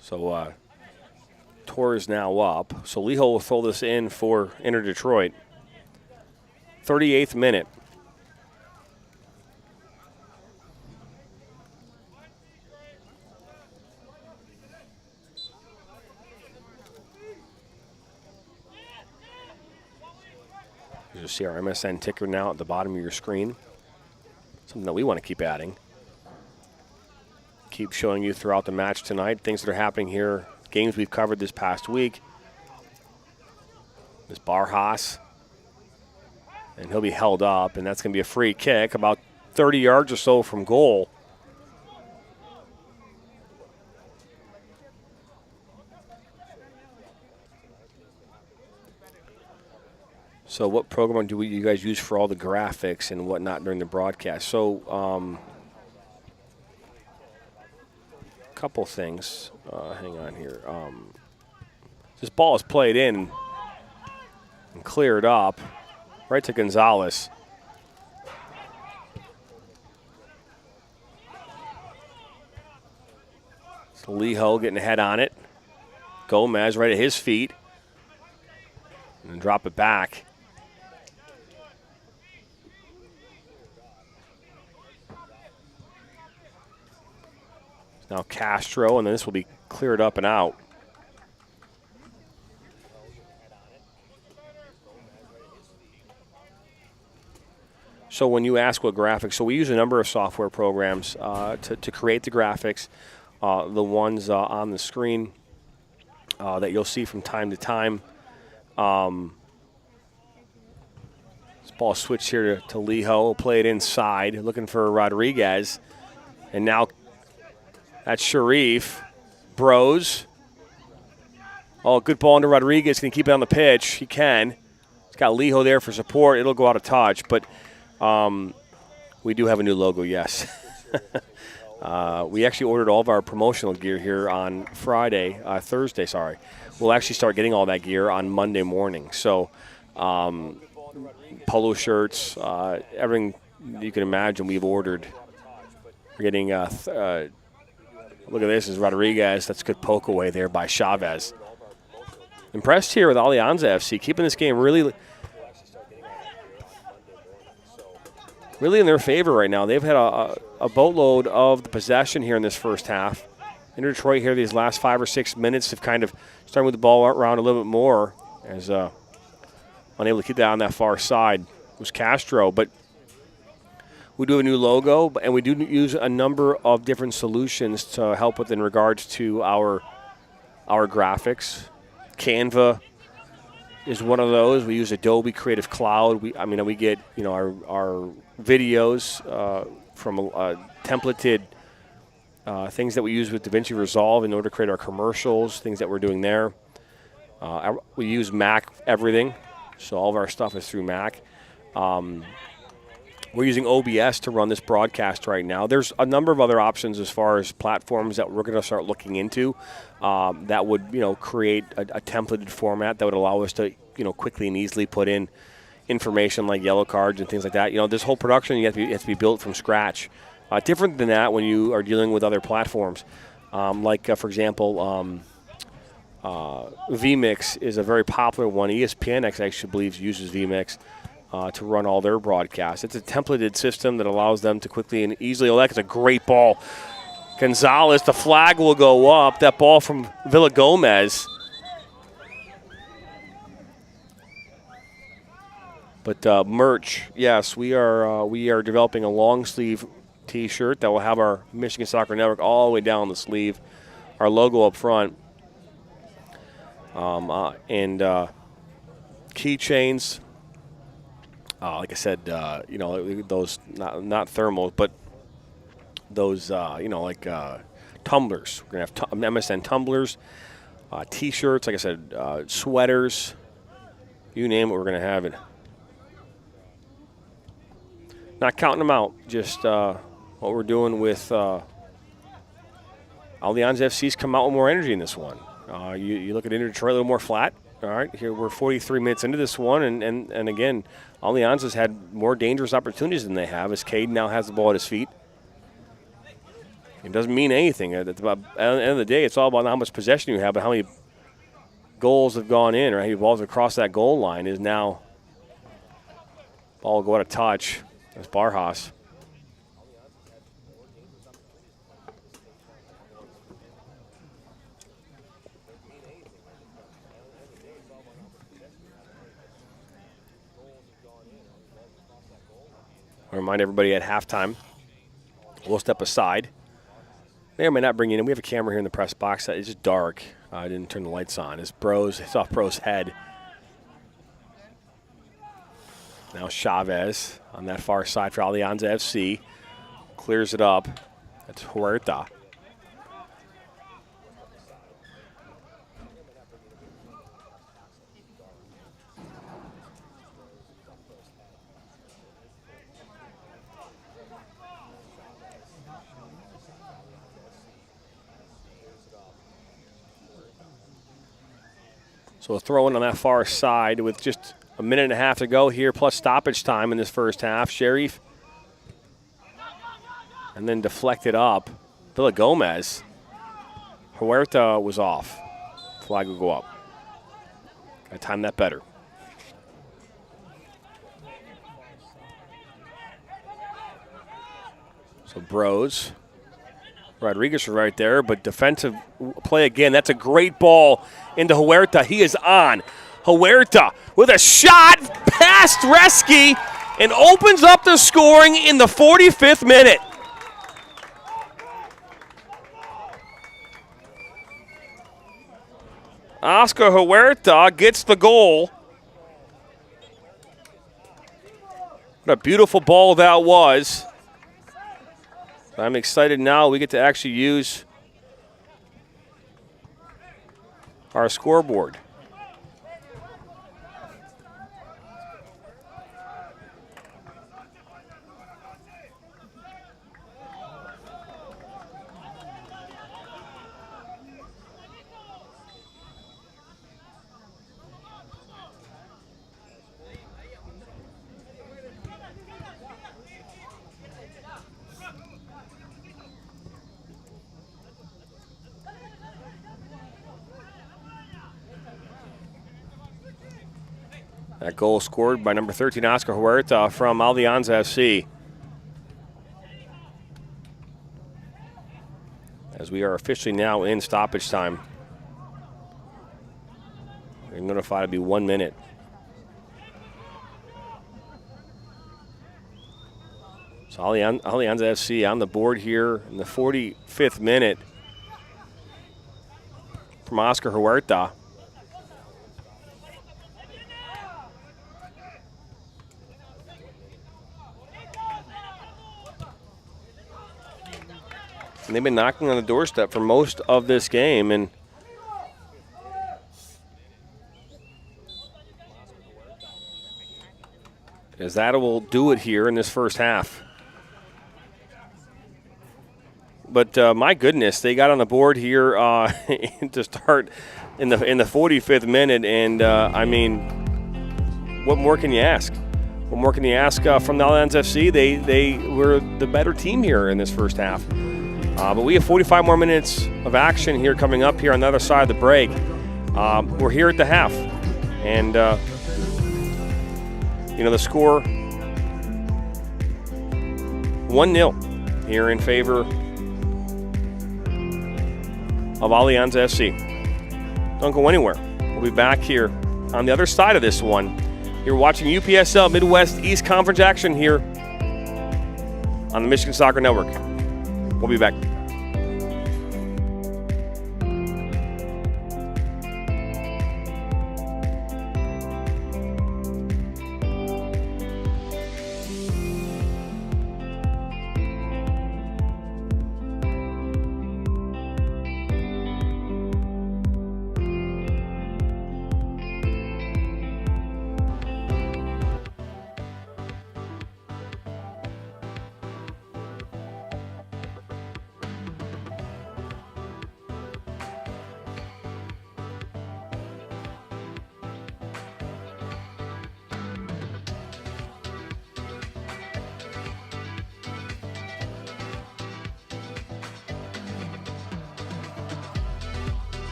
So Torres now up. So Leho will throw this in for Inter Detroit. 38th minute. You'll see our MSN ticker now at the bottom of your screen. Something that we want to keep adding. Keep showing you throughout the match tonight things that are happening here, games we've covered this past week. This Barjas, and he'll be held up, and that's going to be a free kick about 30 yards or so from goal. So what program do you guys use for all the graphics and whatnot during the broadcast? So couple things. Hang on here. This ball is played in and cleared up right to Gonzalez. So Leho getting a head on it. Gomez right at his feet. And then drop it back. Now Castro, and then this will be cleared up and out. So when you ask what graphics, so we use a number of software programs to create the graphics. The ones on the screen that you'll see from time to time. This ball switched here to Leho. We'll play it inside, looking for Rodriguez. And now that's Sharif. Bros. Oh, good ball into Rodriguez. Can he keep it on the pitch? He can. He's got Leho there for support. It'll go out of touch, but we do have a new logo, yes. We actually ordered all of our promotional gear here on Thursday. We'll actually start getting all that gear on Monday morning. So polo shirts, everything you can imagine we've ordered. We're getting look at this, is Rodriguez. That's a good poke away there by Chavez. Impressed here with Alianza FC, keeping this game really in their favor right now. They've had a boatload of the possession here in this first half. Inter Detroit here these last 5 or 6 minutes have kind of started with the ball around a little bit more, as unable to keep that on that far side. It was Castro, but we do have a new logo, and we do use a number of different solutions to help with in regards to our graphics. Canva is one of those. We use Adobe Creative Cloud. We get our videos from templated things that we use with DaVinci Resolve in order to create our commercials, things that we're doing there. We use Mac everything, so all of our stuff is through Mac. We're using OBS to run this broadcast right now. There's a number of other options as far as platforms that we're going to start looking into that would, create a templated format that would allow us to, quickly and easily put in information like yellow cards and things like that. This whole production you have to be built from scratch. Different than that when you are dealing with other platforms. For example, vMix is a very popular one. ESPN, I actually believe, uses vMix to run all their broadcasts. It's a templated system that allows them to quickly and easily. Oh, that's a great ball. Gonzalez, the flag will go up. That ball from Villa Gomez. But merch, yes, we are developing a long sleeve T-shirt that will have our Michigan Soccer Network all the way down the sleeve, our logo up front, and keychains. Like I said, those not thermals, but those tumblers. We're gonna have MSN tumblers, T-shirts. Like I said, sweaters. You name it, we're gonna have it. Not counting them out, just what we're doing with ALIANZA FC's come out with more energy in this one. You look at Inter Detroit a little more flat. All right, here we're 43 minutes into this one, and again, ALIANZA's had more dangerous opportunities than they have as Cade now has the ball at his feet. It doesn't mean anything. At the end of the day, it's all about how much possession you have, but how many goals have gone in, or how many balls across that goal line is now. Ball will go out of touch. That's Barjas. I remind everybody at halftime, we'll step aside. May or may not bring you in. We have a camera here in the press box. It's just dark. I didn't turn the lights on. It's off Bro's head. Now Chavez on that far side for ALIANZA FC. Clears it up. That's Huerta. So a throw in on that far side with just a minute and a half to go here, plus stoppage time in this first half. Sharif. And then deflected up. Villa Gomez. Huerta was off. Flag will go up. Got to time that better. So Bros. Rodriguez was right there, but defensive play again. That's a great ball into Huerta. He is on. Huerta with a shot past Reski and opens up the scoring in the 45th minute. Oscar Huerta gets the goal. What a beautiful ball that was. I'm excited now we get to actually use our scoreboard. That goal scored by number 13, Oscar Huerta from ALIANZA FC. As we are officially now in stoppage time. We're notified to be 1 minute. So ALIANZA FC on the board here in the 45th minute from Oscar Huerta. And they've been knocking on the doorstep for most of this game, and as that will do it here in this first half. But my goodness, they got on the board here to start in the 45th minute, and I mean, what more can you ask? What more can you ask from the ALIANZA FC? They were the better team here in this first half. But we have 45 more minutes of action here coming up here on the other side of the break. We're here at the half. And, the score 1-0 here in favor of ALIANZA FC. Don't go anywhere. We'll be back here on the other side of this one You're watching UPSL Midwest East Conference action here on the Michigan Soccer Network. We'll be back.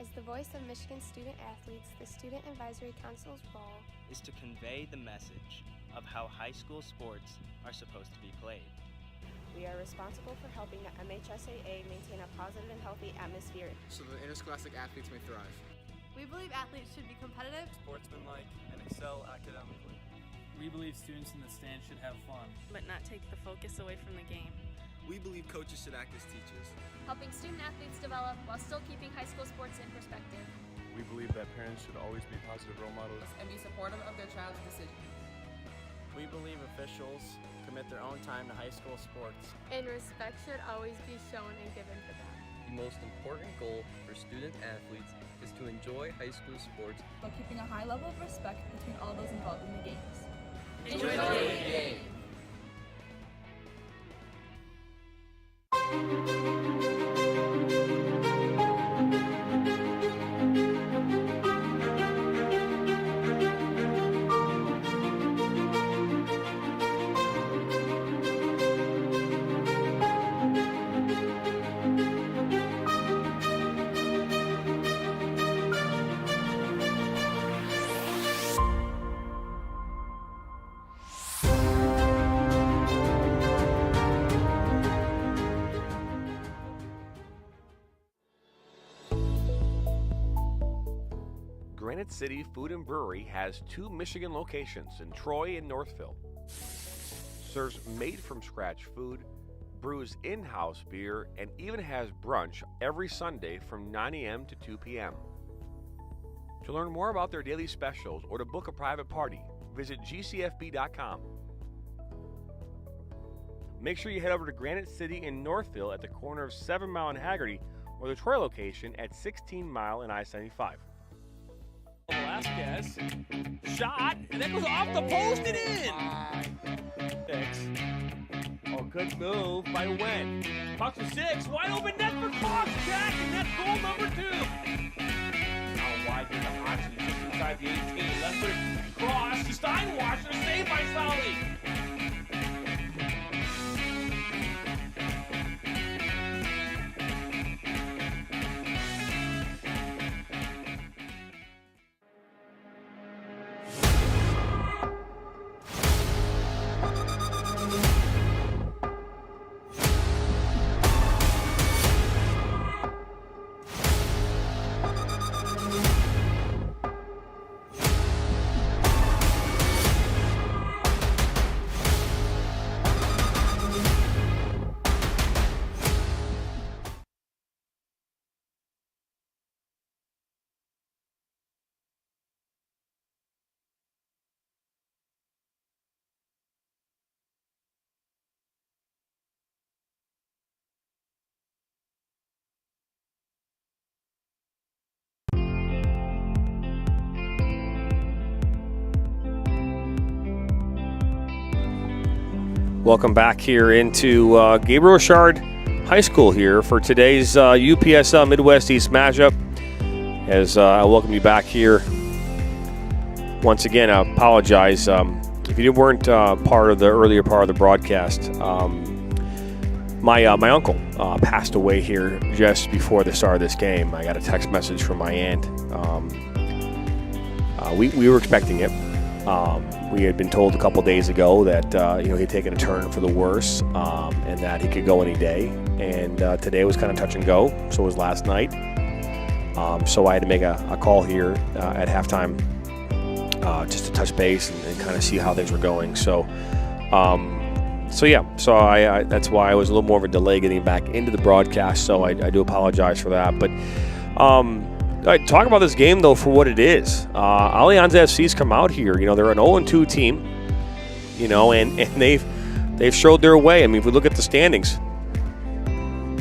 As the voice of Michigan student athletes, the Student Advisory Council's role is to convey the message of how high school sports are supposed to be played. We are responsible for helping the MHSAA maintain a positive and healthy atmosphere so that interscholastic athletes may thrive. We believe athletes should be competitive, sportsmanlike, and excel academically. We believe students in the stands should have fun, but not take the focus away from the game. We believe coaches should act as teachers, helping student athletes develop while still keeping high school sports in perspective. We believe that parents should always be positive role models and be supportive of their child's decision. We believe officials commit their own time to high school sports, And respect should always be shown and given to them. The most important goal for student athletes is to enjoy high school sports, But keeping a high level of respect between all those involved in the games. Enjoy the game. Granite City Food and Brewery has 2 Michigan locations in Troy and Northville. Serves made-from-scratch food, brews in-house beer, and even has brunch every Sunday from 9 a.m. to 2 p.m. To learn more about their daily specials or to book a private party, visit gcfb.com. Make sure you head over to Granite City in Northville at the corner of 7 Mile and Haggerty, or the Troy location at 16 Mile and I-75. Velasquez, shot, and that goes off the post and in. 6. Oh, good move by Wen. Puck to 6, wide open net for Cox, Jack, and that's goal number 2. Now wide to the Oxley, just inside the 18. Left foot cross to Steinwasser, saved by Solly. Welcome back here into Gabriel Richard High School here for today's UPSL Midwest East matchup. As I welcome you back here. Once again, I apologize if you weren't part of the earlier part of the broadcast. My uncle passed away here just before the start of this game. I got a text message from my aunt. We were expecting it. We had been told a couple days ago that he'd taken a turn for the worse, and that he could go any day. And today was kind of touch and go. So was last night. So I had to make a call here at halftime just to touch base and kind of see how things were going. So I that's why I was a little more of a delay getting back into the broadcast. So I do apologize for that. But talk about this game, though, for what it is. ALIANZA FC's come out here. They're an 0-2 team, and they've showed their way. I mean, if we look at the standings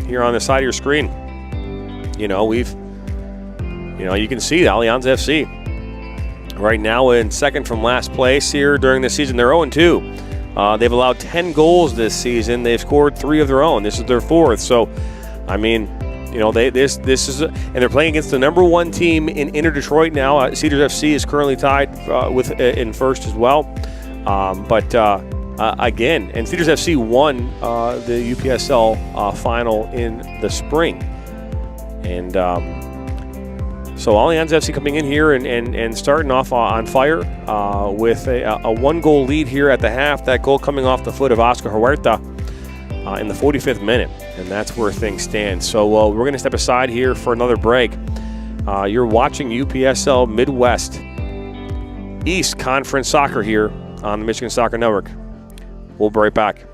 here on the side of your screen, you can see ALIANZA FC right now in second from last place here during the season. They're 0-2. They've allowed 10 goals this season. They've scored 3 of their own. This is their 4th. So, I mean, this is and they're playing against the number 1 team in Inter Detroit now. Cedars FC is currently tied in first as well. Again, and Cedars FC won the UPSL final in the spring, and so ALIANZA FC coming in here and starting off on fire with a 1-goal lead here at the half. That goal coming off the foot of Oscar Huerta in the 45th minute, and that's where things stand. So we're going to step aside here for another break. You're watching UPSL Midwest East Conference Soccer here on the Michigan Soccer Network. We'll be right back.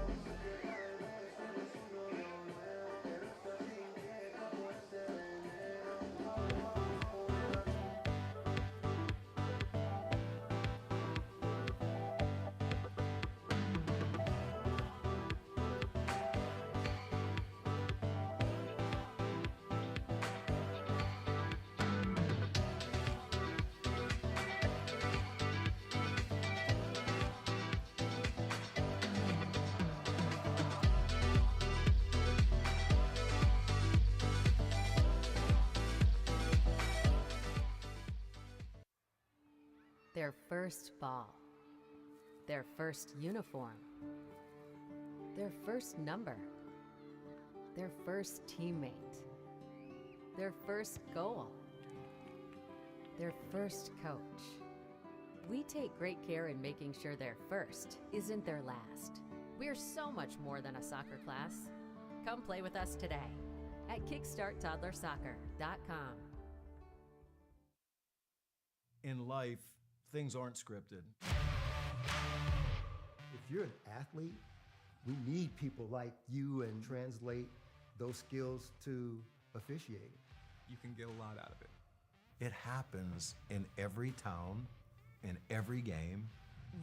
Their first ball, their first uniform, their first number, their first teammate, their first goal, their first coach. We take great care in making sure their first isn't their last. We're so much more than a soccer class. Come play with us today at kickstarttoddlersoccer.com. In life, things aren't scripted. If you're an athlete, we need people like you and translate those skills to officiating. You can get a lot out of it. It happens in every town, in every game.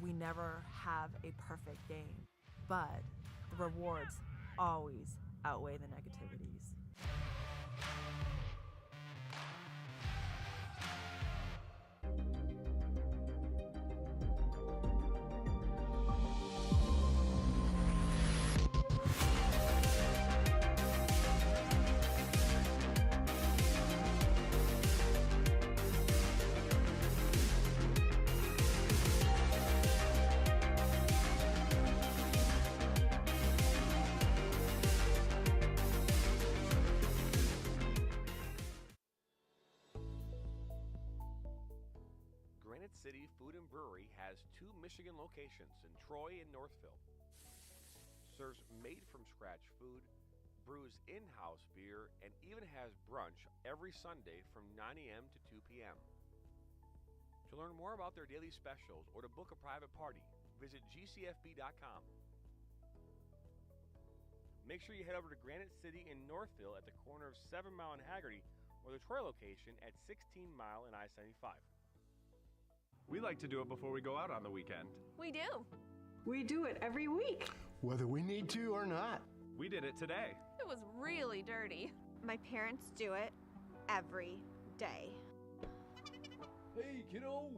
We never have a perfect game, but the rewards always outweigh the negativities. City Food and Brewery has 2 Michigan locations in Troy and Northville. Serves made-from-scratch food, brews in-house beer, and even has brunch every Sunday from 9 a.m. to 2 p.m. To learn more about their daily specials or to book a private party, visit gcfb.com. Make sure you head over to Granite City in Northville at the corner of 7 Mile and Haggerty, or the Troy location at 16 Mile and I-75. We like to do it before we go out on the weekend. We do. We do it every week. Whether we need to or not. We did it today. It was really dirty. My parents do it every day. Hey, kiddo.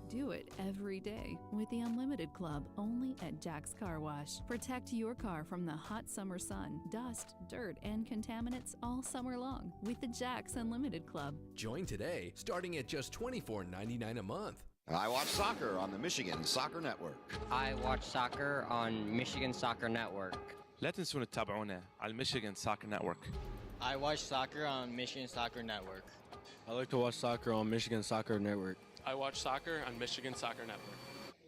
Do it every day with the Unlimited Club only at Jack's Car Wash. Protect your car from the hot summer sun, dust, dirt, and contaminants all summer long with the Jack's Unlimited Club. Join today, starting at just $24.99 a month. I watch soccer on the Michigan Soccer Network. I watch soccer on Michigan Soccer Network. لا تنسون تتابعونا على Michigan Soccer Network. I watch soccer on Michigan Soccer Network. I like to watch soccer on Michigan Soccer Network. I watch soccer on Michigan Soccer Network.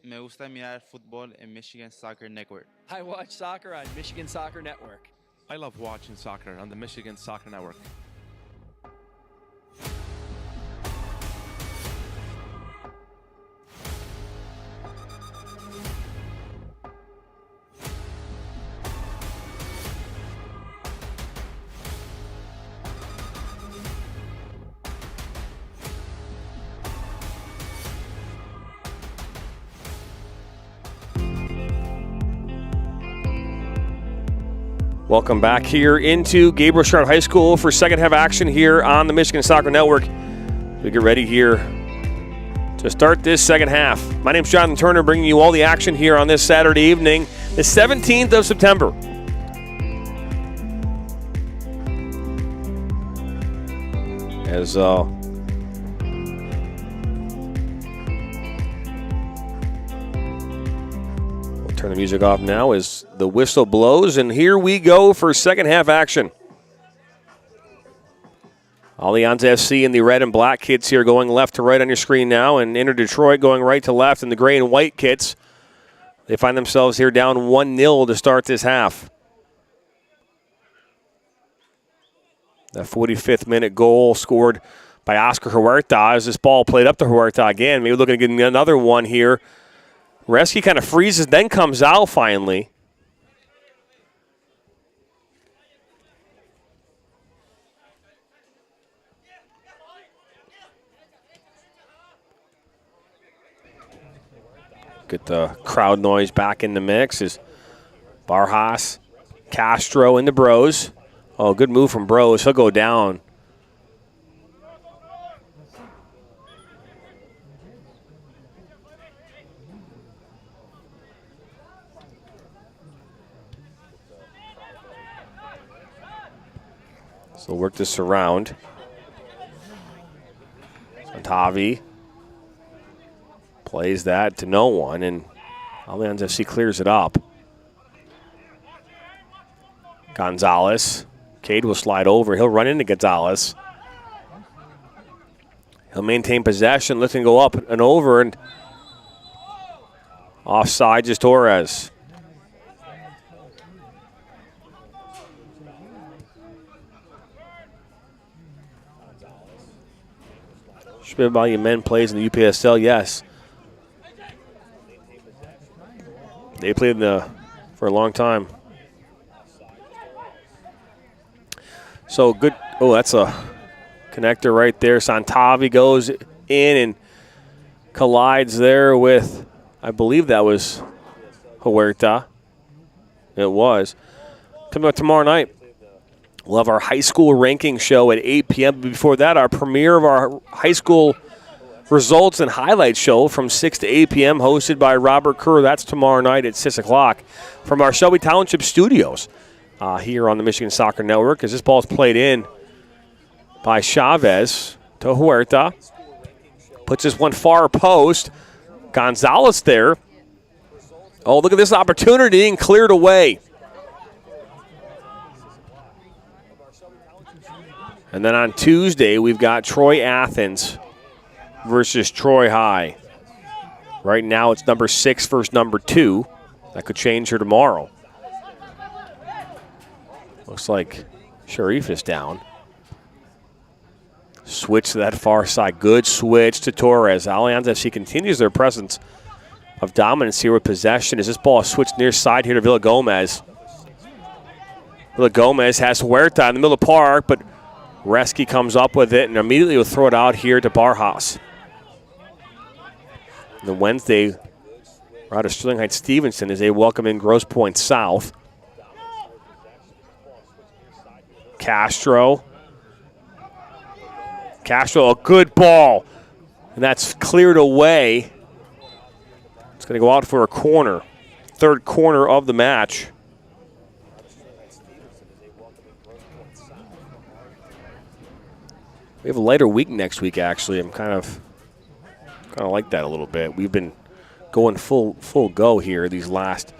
Me gusta mirar fútbol en Michigan Soccer Network. I watch soccer on Michigan Soccer Network. I love watching soccer on the Michigan Soccer Network. Welcome back here into Gabriel Sharp High School for second half action here on the Michigan Soccer Network. We get ready here to start this second half. My name's Jonathan Turner, bringing you all the action here on this Saturday evening, the 17th of September. As turn the music off now as the whistle blows, and here we go for second half action. ALIANZA FC and the red and black kits here going left to right on your screen now, and Inter Detroit going right to left in the gray and white kits. They find themselves here down 1-0 to start this half. The 45th minute goal scored by Oscar Huerta as this ball played up to Huerta again. Maybe looking to get another one here. Reski kind of freezes, then comes out finally. Get the crowd noise back in the mix as Barjas, Castro into Bros. Oh, good move from Bros. He'll go down. So they'll work this around. Santavi plays that to no one, and ALIANZA FC clears it up. Gonzalez. Cade will slide over. He'll run into Gonzalez. He'll maintain possession, lift and go up and over, and offside is Torres. Schmidball men plays in the UPSL, yes. They played for a long time. So good. Oh, that's a connector right there. Santavi goes in and collides there with, I believe that was Huerta. It was. Coming up tomorrow night, we'll have our high school ranking show at 8 p.m. Before that, our premiere of our high school results and highlights show from 6 to 8 p.m. hosted by Robert Kerr. That's tomorrow night at 6 o'clock from our Shelby Township studios here on the Michigan Soccer Network, as this ball is played in by Chavez to Huerta. Puts this one far post. Gonzalez there. Oh, look at this opportunity, and cleared away. And then on Tuesday, we've got Troy Athens versus Troy High. Right now, it's number 6 versus number 2. That could change here tomorrow. Looks like Sharif is down. Switch to that far side. Good switch to Torres. ALIANZA FC continues their presence of dominance here with possession as this ball is switched near side here to Villagomez. Villagomez has Huerta in the middle of the park, but Reski comes up with it and immediately will throw it out here to Barjas. And then Wednesday, we're out of Sterling Heights Stevenson as they welcome in Grosse Pointe South. Castro, a good ball. And that's cleared away. It's going to go out for a corner. Third corner of the match. We have a lighter week next week, actually. I'm kind of like that a little bit. We've been going full go here these last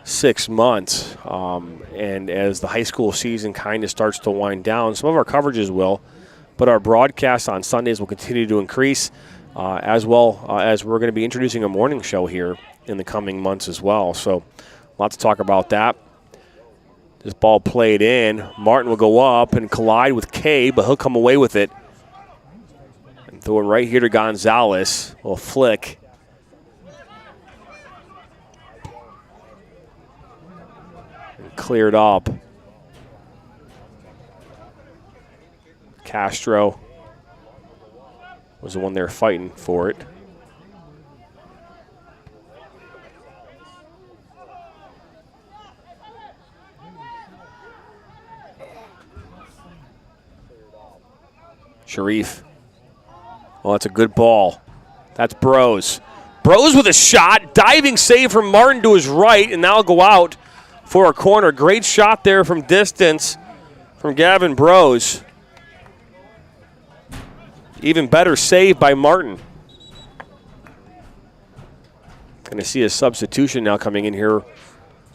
6 months. And as the high school season kind of starts to wind down, some of our coverages will, but our broadcasts on Sundays will continue to increase, as well as we're going to be introducing a morning show here in the coming months as well. So lots to talk about that. This ball played in. Martin will go up and collide with Kay, but he'll come away with it. And throw it right here to Gonzalez. A little flick. And cleared up. Castro was the one there fighting for it. Sharif. Oh, that's a good ball. That's Bros. Bros with a shot. Diving save from Martin to his right, and now will go out for a corner. Great shot there from distance from Gavin Bros. Even better save by Martin. Going to see a substitution now coming in here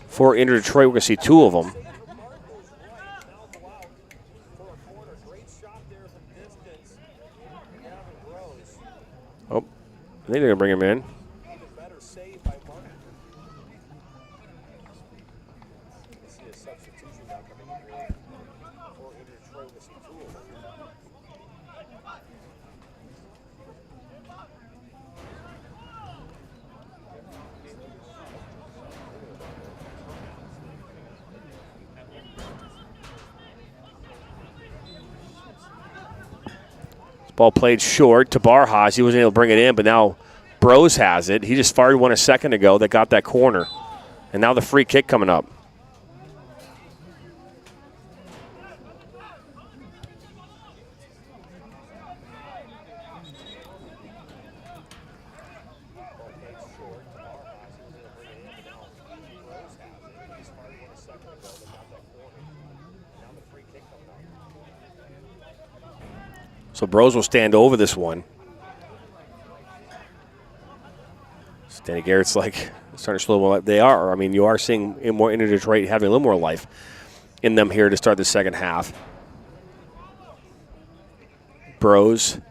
for Inter Detroit. We're going to see two of them. Oh, I think they're going to bring him in. Ball played short to Barjas. He wasn't able to bring it in, but now Bros has it. He just fired one a second ago that got that corner. And now the free kick coming up. So Bros will stand over this one. Danny Garrett's like starting to slow well. They are. I mean, you are seeing more Inter Detroit having a little more life in them here to start the second half. Bros.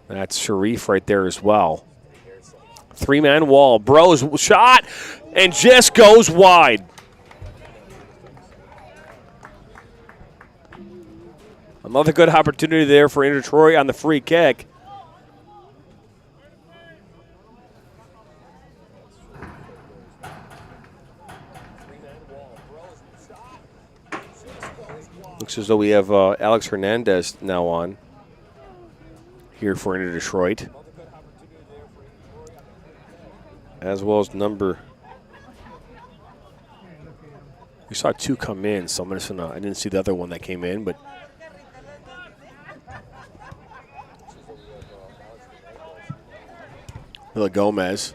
That's Sharif right there as well. Three-man wall. Bros shot and just goes wide. Another good opportunity there for Inter Detroit on the free kick. Looks as though we have Alex Hernandez now on here for Inter Detroit, as well as number. We saw two come in, so I'm just gonna. I didn't see the other one that came in, but. Villa Gomez.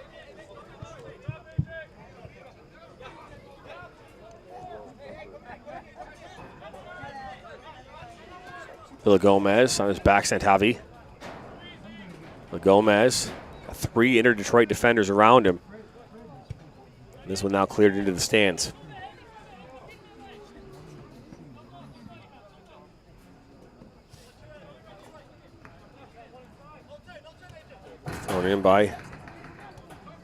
Villa Gomez on his backstand, Javi. Villa Gomez. Got three Inter Detroit defenders around him. This one now cleared into the stands. Thrown in by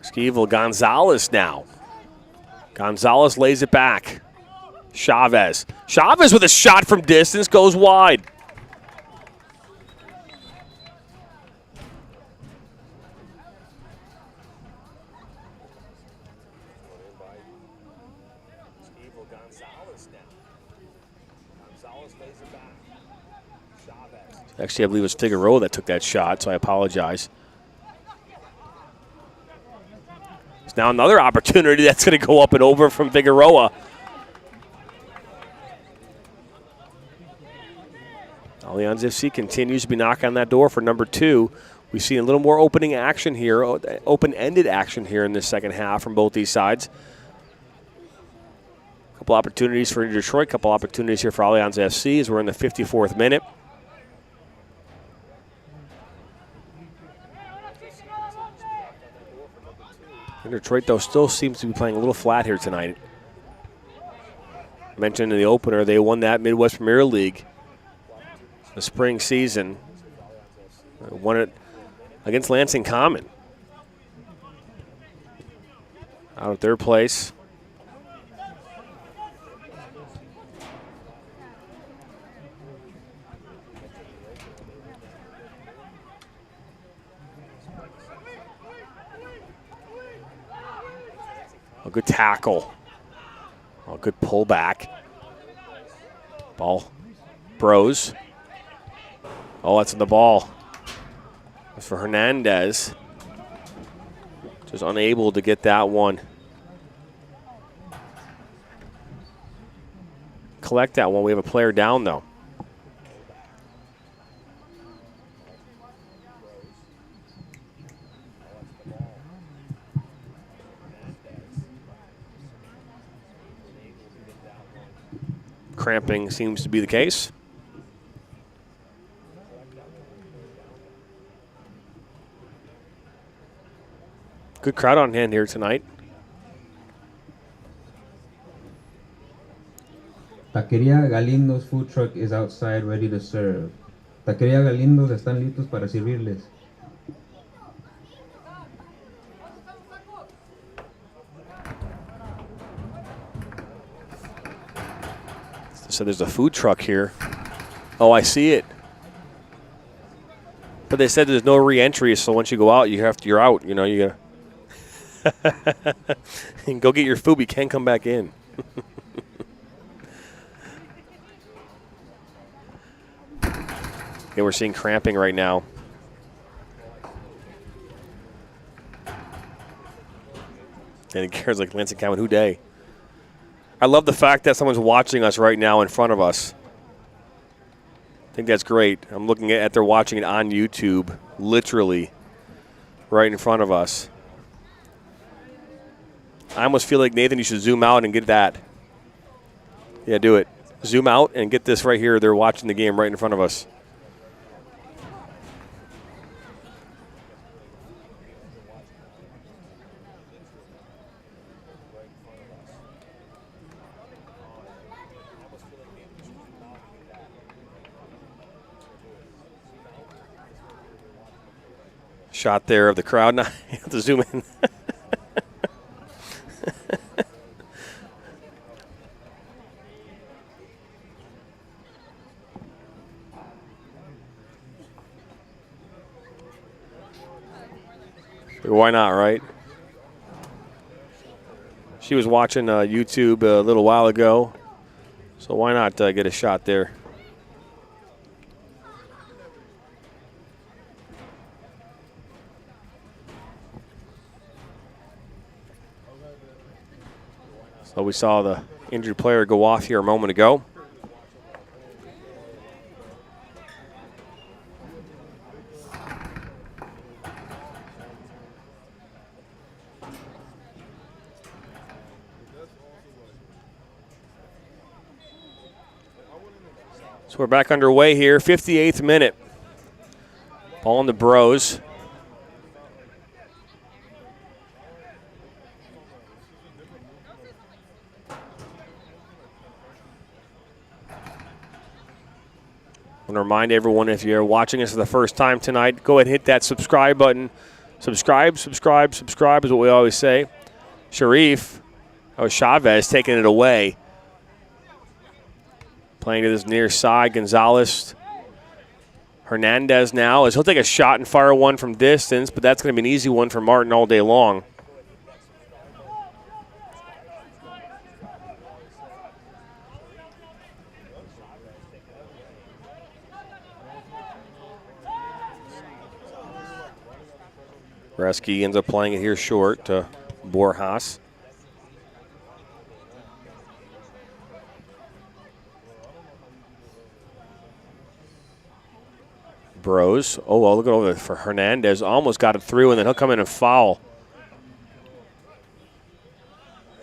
Esquivel. Gonzalez now. Gonzalez lays it back. Chavez. Chavez with a shot from distance goes wide. Actually, I believe it was Figueroa that took that shot, so I apologize. Now another opportunity that's going to go up and over from Figueroa. Allianz FC continues to be knocking on that door for number 2. We've seen a little more opening action here, open-ended action here in the second half from both these sides. A couple opportunities for Detroit, couple opportunities here for Allianz FC as we're in the 54th minute. And Detroit, though, still seems to be playing a little flat here tonight. I mentioned in the opener, they won that Midwest Premier League the spring season. Won it against Lansing Common. Out of third place. A good tackle. A good pullback. Ball. Bros. Oh, that's in the ball. That's for Hernandez. Just unable to get that one. Collect that one. We have a player down, though. Cramping seems to be the case. Good crowd on hand here tonight. Taquería Galindo's food truck is outside ready to serve. Taquería Galindo's están listos para servirles. So there's a food truck here. Oh, I see it. But they said there's no re-entry, so once you go out, you're out. You know, you gotta and go get your food. You can't come back in. Yeah, we're seeing cramping right now. And it cares like Lansing Common, who day? I love the fact that someone's watching us right now in front of us. I think that's great. I'm looking at they're watching it on YouTube, literally right in front of us. I almost feel like, Nathan, you should zoom out and get that. Yeah, do it. Zoom out and get this right here. They're watching the game right in front of us. Shot there of the crowd. Now you have to zoom in. Why not, right? She was watching YouTube a little while ago, so why not get a shot there? So we saw the injured player go off here a moment ago. So we're back underway here, 58th minute. Ball on the Bros. I want to remind everyone, if you're watching us for the first time tonight, go ahead and hit that subscribe button. Subscribe, subscribe, subscribe is what we always say. Sharif, Chavez taking it away. Playing to this near side, Gonzalez. Hernandez now, as he'll take a shot and fire one from distance, but that's going to be an easy one for Martin all day long. Reski ends up playing it here short to Borjas. Bros. Oh, well, look over for Hernandez. Almost got it through, and then he'll come in and foul.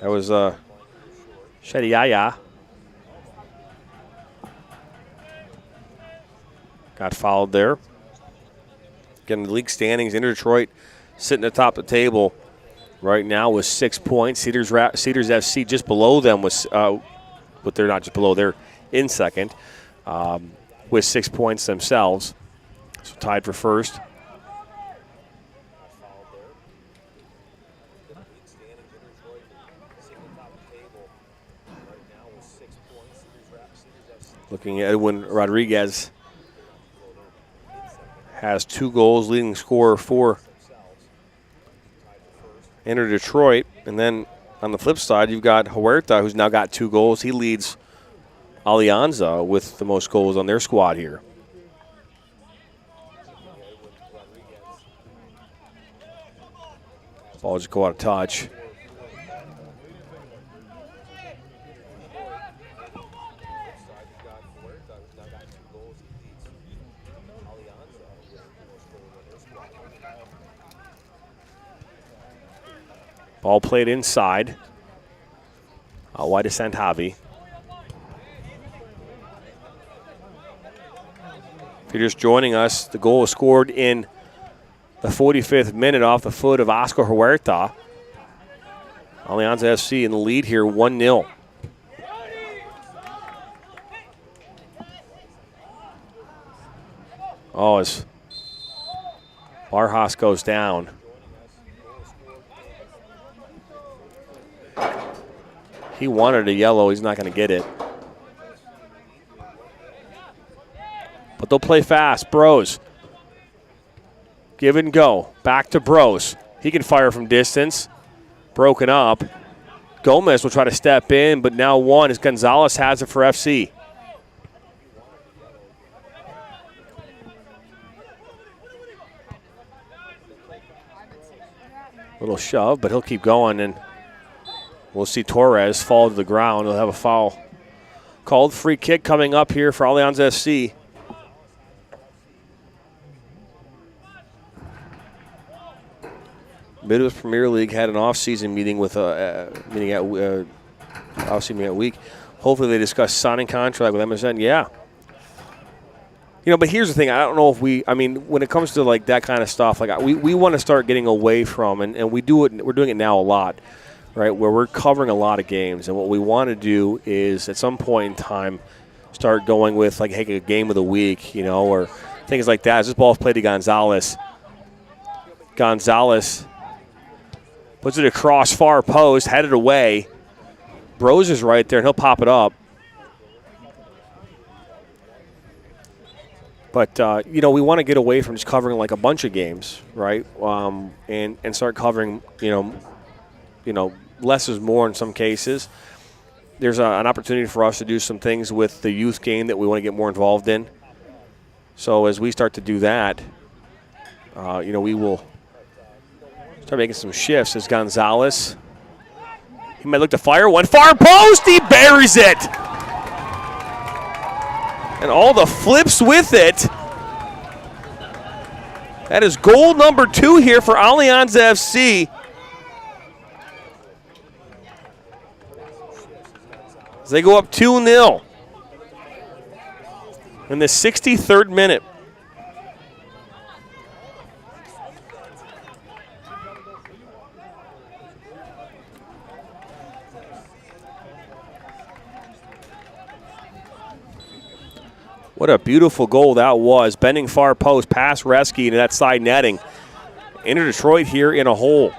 That was Shediaya. Got fouled there. Again, the league standings, Inter Detroit sitting at the top of the table right now with 6 points. Cedars FC just below them was, but they're not just below, they're in second with 6 points themselves. So tied for first. Looking at Edwin Rodriguez. Has 2 goals, leading scorer for Inter Detroit. And then on the flip side, you've got Huerta, who's now got 2 goals. He leads Alianza with the most goals on their squad here. Ball just go out of touch. Ball played inside. Wide to Santavi. If you're just joining us, the goal was scored in the 45th minute off the foot of Oscar Huerta. Alianza FC in the lead here, 1-0. Oh, as Barjas goes down. He wanted a yellow. He's not going to get it. But they'll play fast. Bros. Give and go. Back to Bros. He can fire from distance. Broken up. Gomez will try to step in, but now one as Gonzalez has it for FC. Little shove, but he'll keep going, and we'll see Torres fall to the ground. He'll have a foul called. Free kick coming up here for Alianza FC. Midwest Premier League had an off-season meeting with off-season meeting at week. Hopefully they discuss signing contract with MSN. Yeah. You know, but here's the thing. I don't know if when it comes to like that kind of stuff, like we want to start getting away from, and we do it. We're doing it now a lot, right? Where we're covering a lot of games, and what we want to do is at some point in time start going with like, hey, a game of the week, you know, or things like that. As this ball's played to Gonzalez. Gonzalez puts it across far post, headed away. Bros is right there, and he'll pop it up. But, you know, we want to get away from just covering like a bunch of games, right? And start covering, you know, less is more in some cases. There's an opportunity for us to do some things with the youth game that we want to get more involved in. So as we start to do that, you know, we will start making some shifts as Gonzalez. He might look to fire one. Far post, he buries it. And all the flips with it. That is goal number 2 here for Alianza FC. As they go up 2-0 in the 63rd minute. What a beautiful goal that was. Bending far post, pass Reski into that side netting. Inter Detroit here in a hole.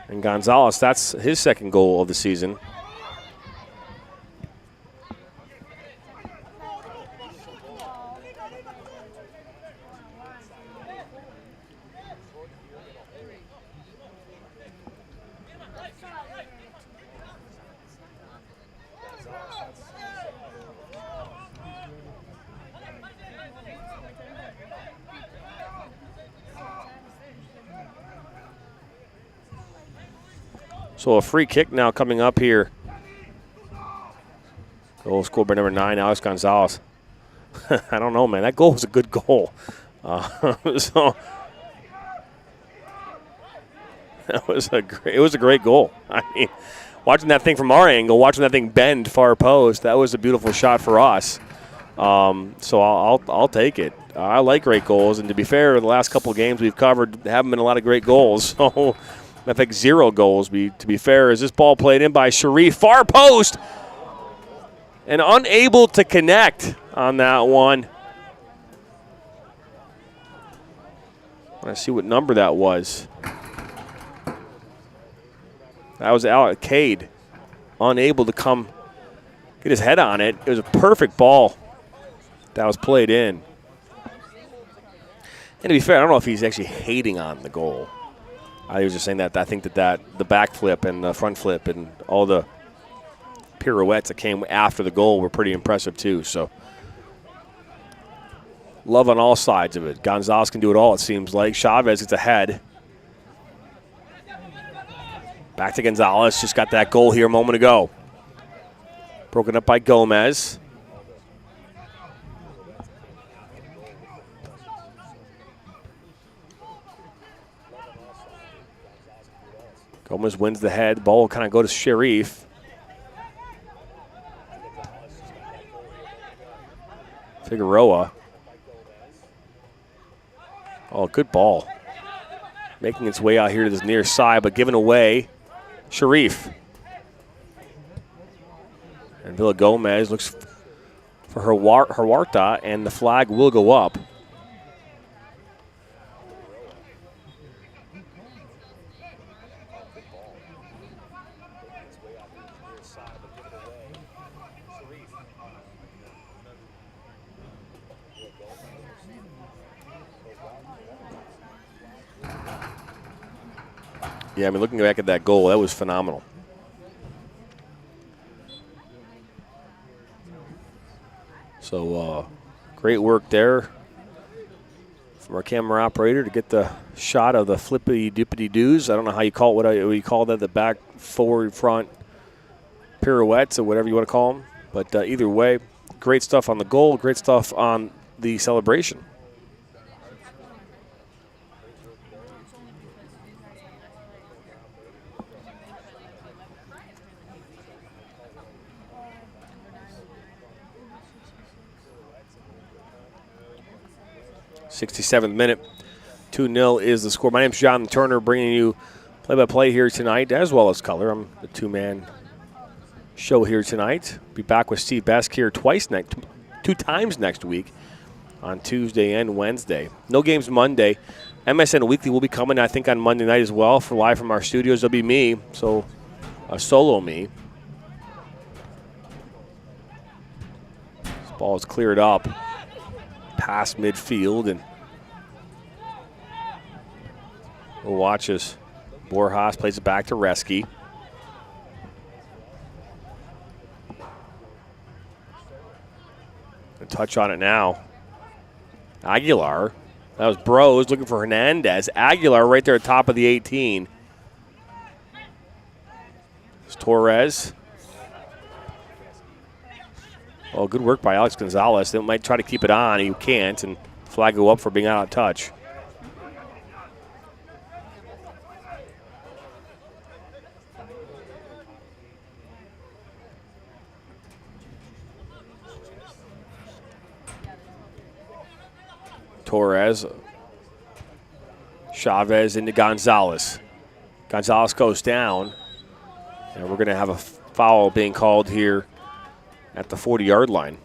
And Gonzalez, that's his second goal of the season. So a free kick now coming up here. Goal scored by number 9, Alex Gonzalez. I don't know, man. That goal was a good goal. So it was a great goal. I mean, watching that thing from our angle, watching that thing bend far post, that was a beautiful shot for us. So I'll take it. I like great goals, and to be fair, the last couple of games we've covered haven't been a lot of great goals. So I think 0 goals, to be fair, as this ball played in by Sharif, far post, and unable to connect on that one. I want to see what number that was. That was Cade, unable to come get his head on it. It was a perfect ball that was played in. And to be fair, I don't know if he's actually hating on the goal. I was just saying that I think that the back flip and the front flip and all the pirouettes that came after the goal were pretty impressive too. So love on all sides of it. Gonzalez can do it all, it seems like. Chavez gets ahead. Back to Gonzalez. Just got that goal here a moment ago. Broken up by Gomez. Gomez wins the head. Ball will kind of go to Sharif. Figueroa. Oh, good ball. Making its way out here to this near side, but given away. Sharif. And Villa Gomez looks for Huerta, and the flag will go up. Yeah, I mean, looking back at that goal, that was phenomenal. So, great work there from our camera operator to get the shot of the flippity-doopity-doos. I don't know how you call it, what you call that, the back, forward, front pirouettes or whatever you want to call them. But either way, great stuff on the goal, great stuff on the celebration. '67th minute, 2-0 is the score. My name's John Turner, bringing you play-by-play here tonight, as well as color. I'm the two-man show here tonight. Be back with Steve Besk here two times next week, on Tuesday and Wednesday. No games Monday. MSN Weekly will be coming, I think, on Monday night as well. For live from our studios, it'll be me, so a solo me. This ball is cleared up past midfield, and we'll watch as Borjas plays it back to Reski. A touch on it now. Aguilar. That was Bros looking for Hernandez. Aguilar right there at top of the 18. It's Torres. Oh, good work by Alex Gonzalez. They might try to keep it on. You can't, and flag go up for being out of touch. Torres. Chavez into Gonzalez. Gonzalez goes down, and we're going to have a foul being called here at the 40-yard line.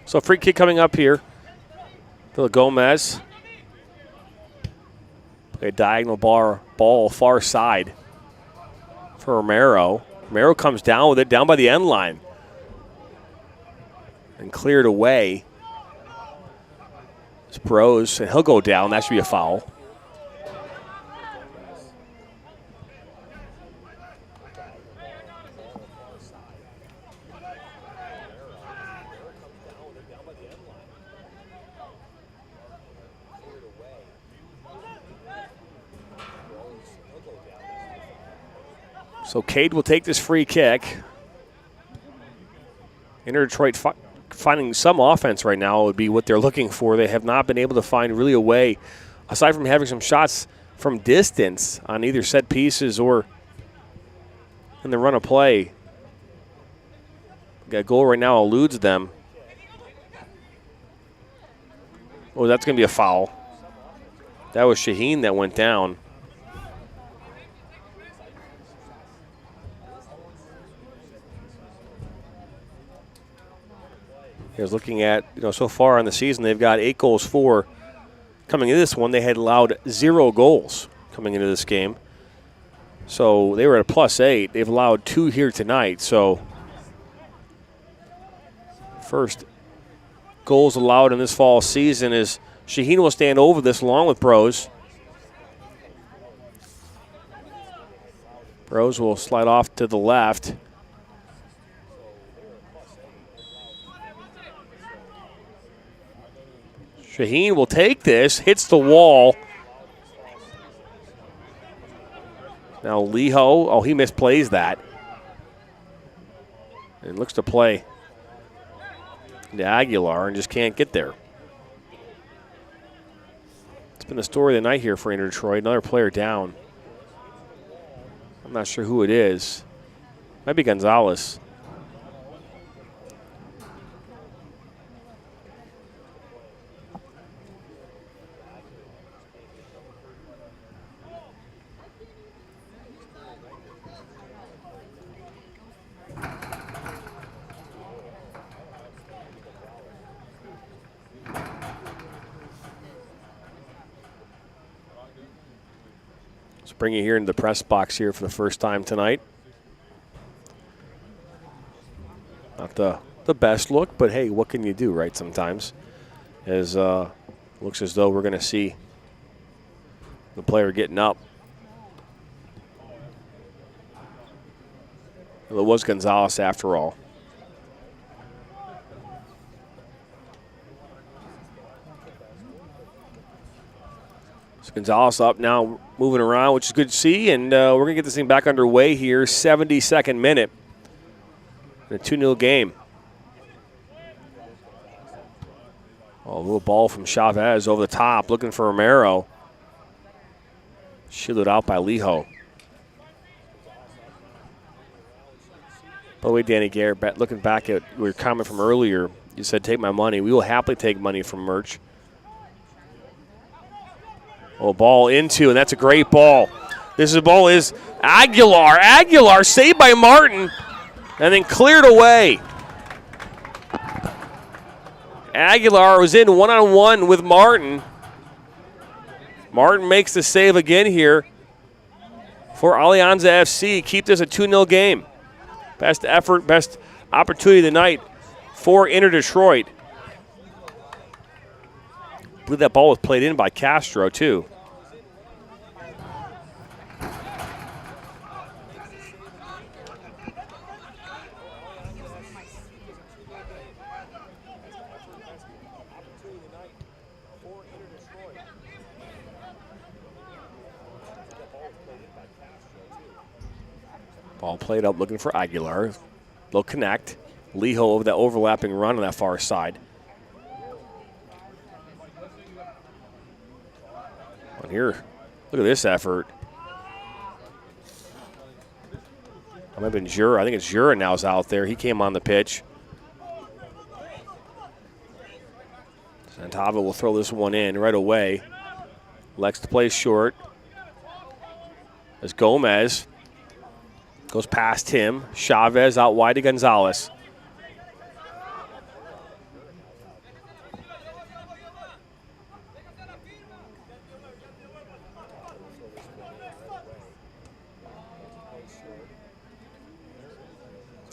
So free kick coming up here. Villa Gomez. A diagonal ball far side for Romero. Romero comes down with it, down by the end line. And cleared away. It's Bros, and he'll go down. That should be a foul. So Cade will take this free kick. Inter Detroit finding some offense right now would be what they're looking for. They have not been able to find really a way, aside from having some shots from distance on either set pieces or in the run of play. That goal right now eludes them. Oh, that's going to be a foul. That was Shaheen that went down. He was looking at, so far in the season, they've got 8 goals for. Coming into this one, they had allowed 0 goals coming into this game. So they were at a +8. They've allowed 2 here tonight. So first goals allowed in this fall season is Shaheen will stand over this along with Bros. Bros will slide off to the left. Shaheen will take this, hits the wall. Now Leho, he misplays that. And looks to play to Aguilar and just can't get there. It's been the story of the night here for Inter Detroit. Another player down. I'm not sure who it is. Might be Gonzalez. Bring you here into the press box here for the first time tonight. Not the best look, but hey, what can you do, right, sometimes? As looks as though we're going to see the player getting up. Well, it was Gonzalez after all. Gonzalez up now, moving around, which is good to see, and we're going to get this thing back underway here, 72nd minute, in a 2-0 game. Oh, a little ball from Chavez over the top, looking for Romero. Shielded out by Leho. By the way, Danny Garrett, looking back at your comment from earlier, you said take my money. We will happily take money from merch. Oh, ball into, and that's a great ball. This ball is Aguilar. Aguilar saved by Martin and then cleared away. Aguilar was in one-on-one with Martin. Martin makes the save again here for Alianza FC. Keep this a 2-0 game. Best effort, best opportunity of the night for Inter Detroit. I believe that ball was played in by Castro, too. Ball played up, looking for Aguilar. They'll connect. Leho over that overlapping run on that far side. On here, look at this effort. It might have been Jura. I think it's Jura now's out there. He came on the pitch. Santava will throw this one in right away. Lex to play short. As Gomez goes past him. Chavez out wide to Gonzalez.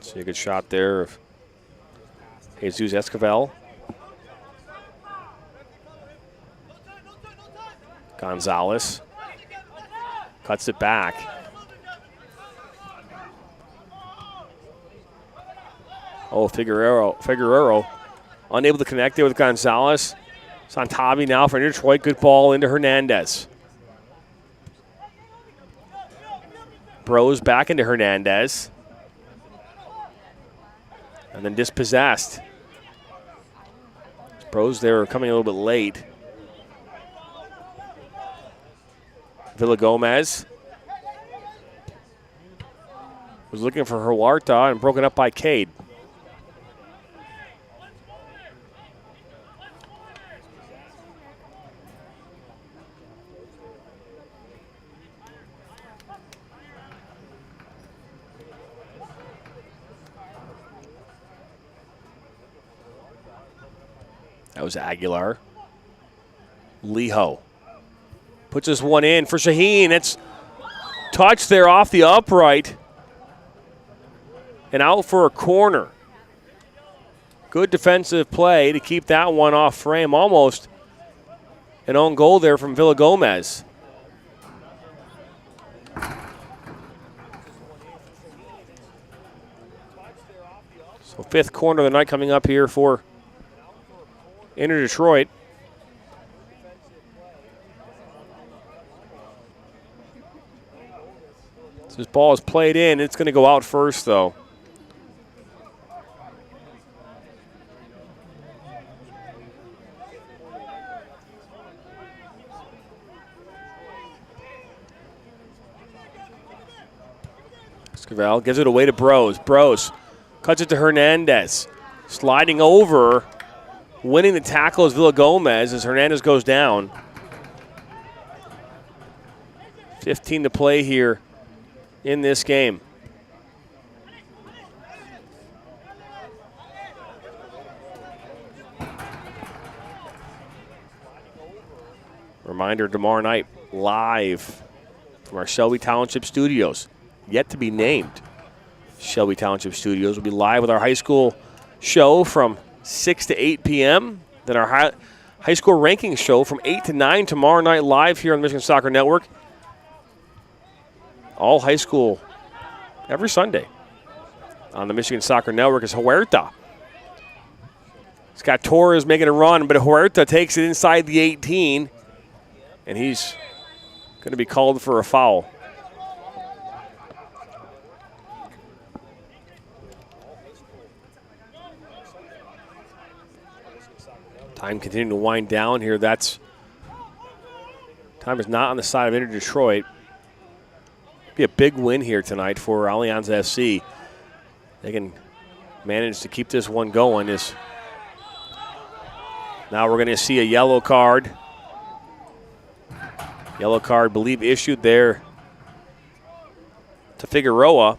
See a good shot there of Jesus Esquivel. Gonzalez cuts it back. Oh, Figueroa unable to connect there with Gonzalez. Santavi now for Detroit. Good ball into Hernandez. Bros back into Hernandez. And then dispossessed. Bros there coming a little bit late. Villagomez was looking for Huerta and broken up by Cade. That was Aguilar. Liho puts this one in for Shaheen. It's touched there off the upright and out for a corner. Good defensive play to keep that one off frame. Almost an own goal there from Villagomez. So 5th corner of the night coming up here for Inter Detroit. So this ball is played in. It's going to go out first, though. Esquivel gives it away to Bros. Bros cuts it to Hernandez. Sliding over. Winning the tackle is Villagomez as Hernandez goes down. 15 to play here in this game. Reminder, tomorrow night, live from our Shelby Township studios. Yet to be named Shelby Township studios. We'll be live with our high school show from 6 to 8 p.m. Then our high school rankings show from 8 to 9 tomorrow night live here on the Michigan Soccer Network. All high school every Sunday on the Michigan Soccer Network is Huerta. Scott Torres making a run, but Huerta takes it inside the 18, and he's going to be called for a foul. Time continuing to wind down here. Time is not on the side of Inter Detroit. Be a big win here tonight for ALIANZA FC. They can manage to keep this one going. Now we're going to see a yellow card. Yellow card, believe, issued there to Figueroa.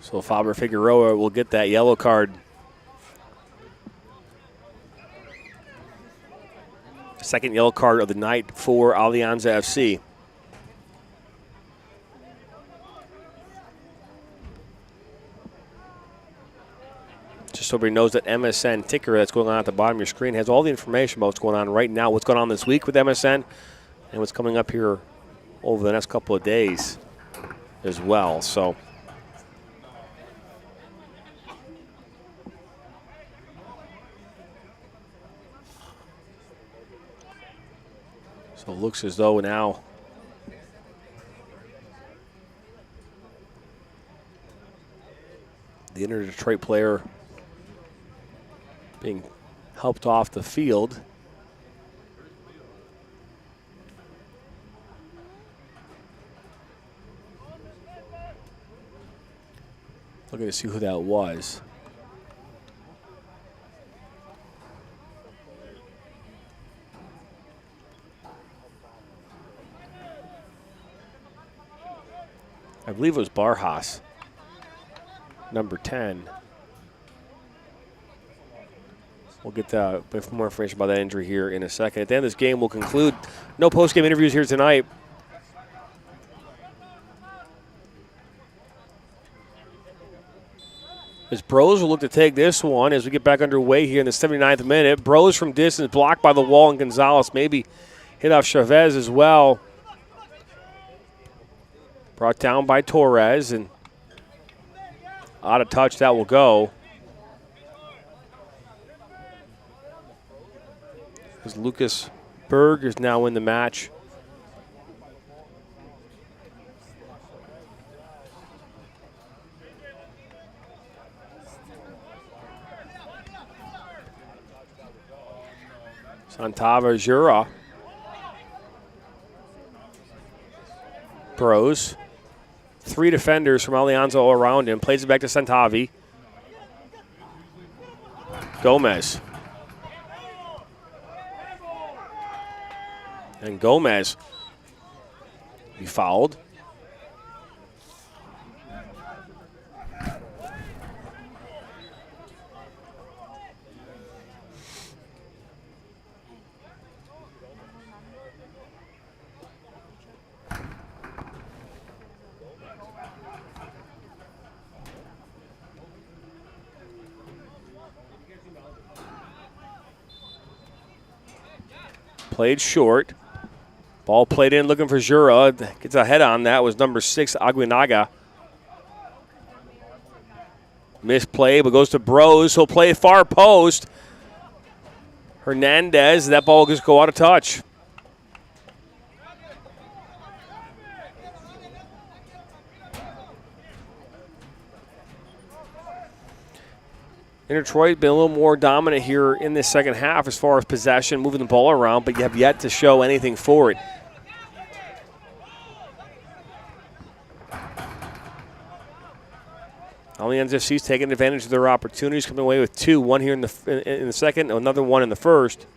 So Faber Figueroa will get that yellow card. Second yellow card of the night for ALIANZA FC. Just so everybody knows, that MSN ticker that's going on at the bottom of your screen has all the information about what's going on right now, what's going on this week with MSN, and what's coming up here over the next couple of days as well. So it looks as though now the Inter Detroit player being helped off the field. Looking to see who that was. I believe it was Barjas, number 10. We'll get more information about that injury here in a second. At the end of this game, we'll conclude. No post-game interviews here tonight. As Bros will look to take this one as we get back underway here in the 79th minute. Bros from distance, blocked by the wall, and Gonzalez maybe hit off Chavez as well. Brought down by Torres, and out of touch that will go. As Lucas Berg is now in the match. Santava Jura. Bros. 3 defenders from Alianza all around him. Plays it back to Santavi. Gomez. And Gomez be fouled. Played short. Ball played in, looking for Jura. Gets a head on that. Was number 6, Aguinaga. Misplay, but goes to Bros. He'll play far post. Hernandez, that ball will just go out of touch. Detroit been a little more dominant here in this second half as far as possession, moving the ball around, but you have yet to show anything for it. Alianza FC's taking advantage of their opportunities, coming away with 2, one here in the second, another one in the first.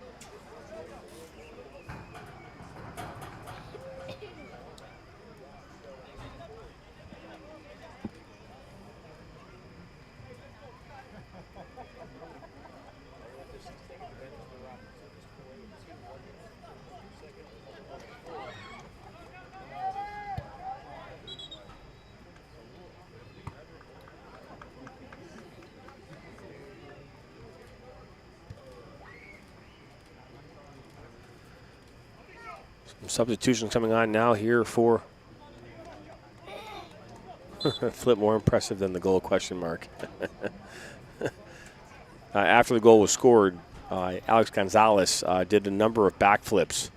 Substitutions coming on now here for Flip, more impressive than the goal, question mark. After the goal was scored, Alex Gonzalez did a number of backflips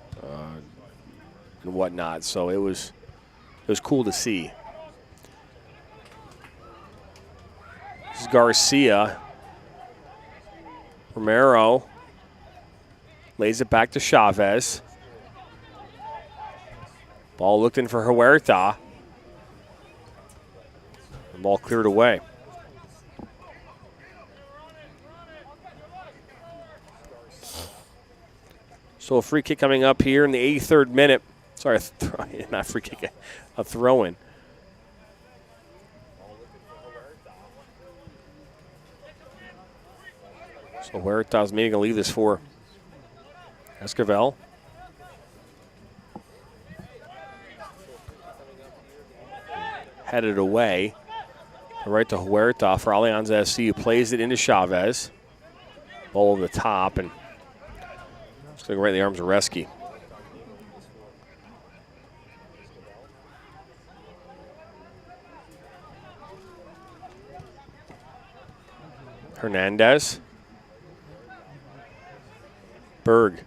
and whatnot, so it was cool to see. This is Garcia. Romero lays it back to Chavez. Ball looked in for Huerta. The ball cleared away. So a free kick coming up here in the 83rd minute. Sorry, not free kick, a throw-in. So Huerta's maybe going to leave this for Esquivel. Headed away. Right to Huerta for Alianza SC, who plays it into Chavez. Ball over the top, and it's going to go right in the arms of Reski. Hernandez. Berg.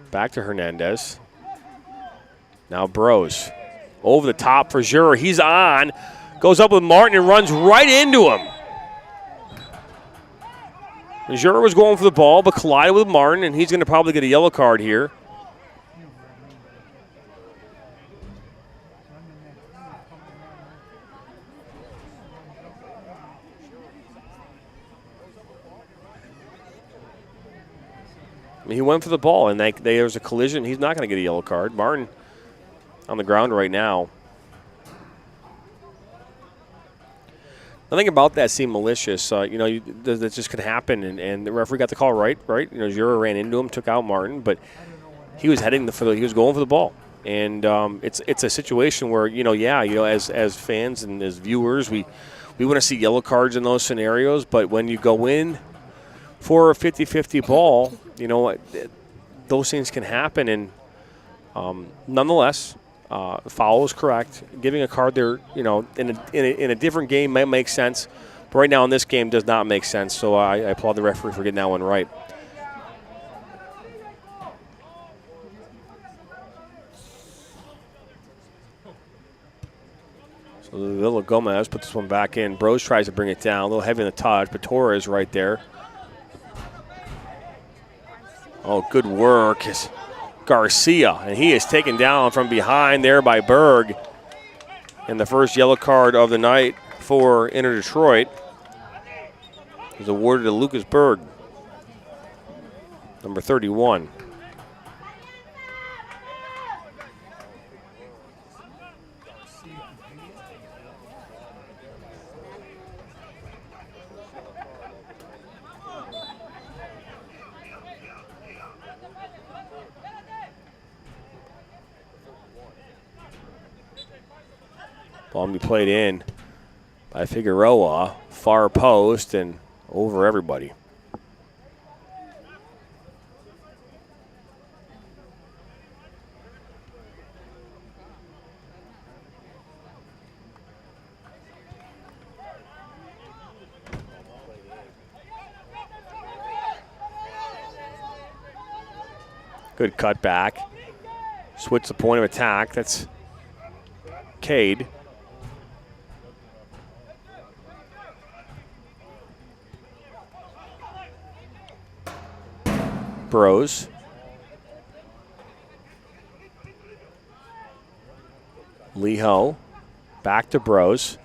Back to Hernandez. Now Bros. Over the top for Jura. He's on. Goes up with Martin and runs right into him. Jura was going for the ball, but collided with Martin, and he's going to probably get a yellow card here. I mean, he went for the ball, and there was a collision. He's not going to get a yellow card. Martin on the ground right now. Nothing about that seemed malicious. That just could happen, and the referee got the call right. Jura ran into him, took out Martin, but he was he was going for the ball, and it's a situation where as fans and as viewers, we want to see yellow cards in those scenarios, but when you go in for a 50-50 ball, those things can happen, and nonetheless. Foul is correct. Giving a card there, in a different game might make sense, but right now in this game does not make sense. So I applaud the referee for getting that one right. So Villa Gomez puts this one back in. Bros tries to bring it down, a little heavy in the touch, but Torres right there. Oh, good work. Garcia, and he is taken down from behind there by Berg. And the first yellow card of the night for Inter Detroit is awarded to Lucas Berg, number 31. Ball be played in by Figueroa, far post and over everybody. Good cut back. Switch the point of attack. That's Cade. Bros. Leho. Back to Bros.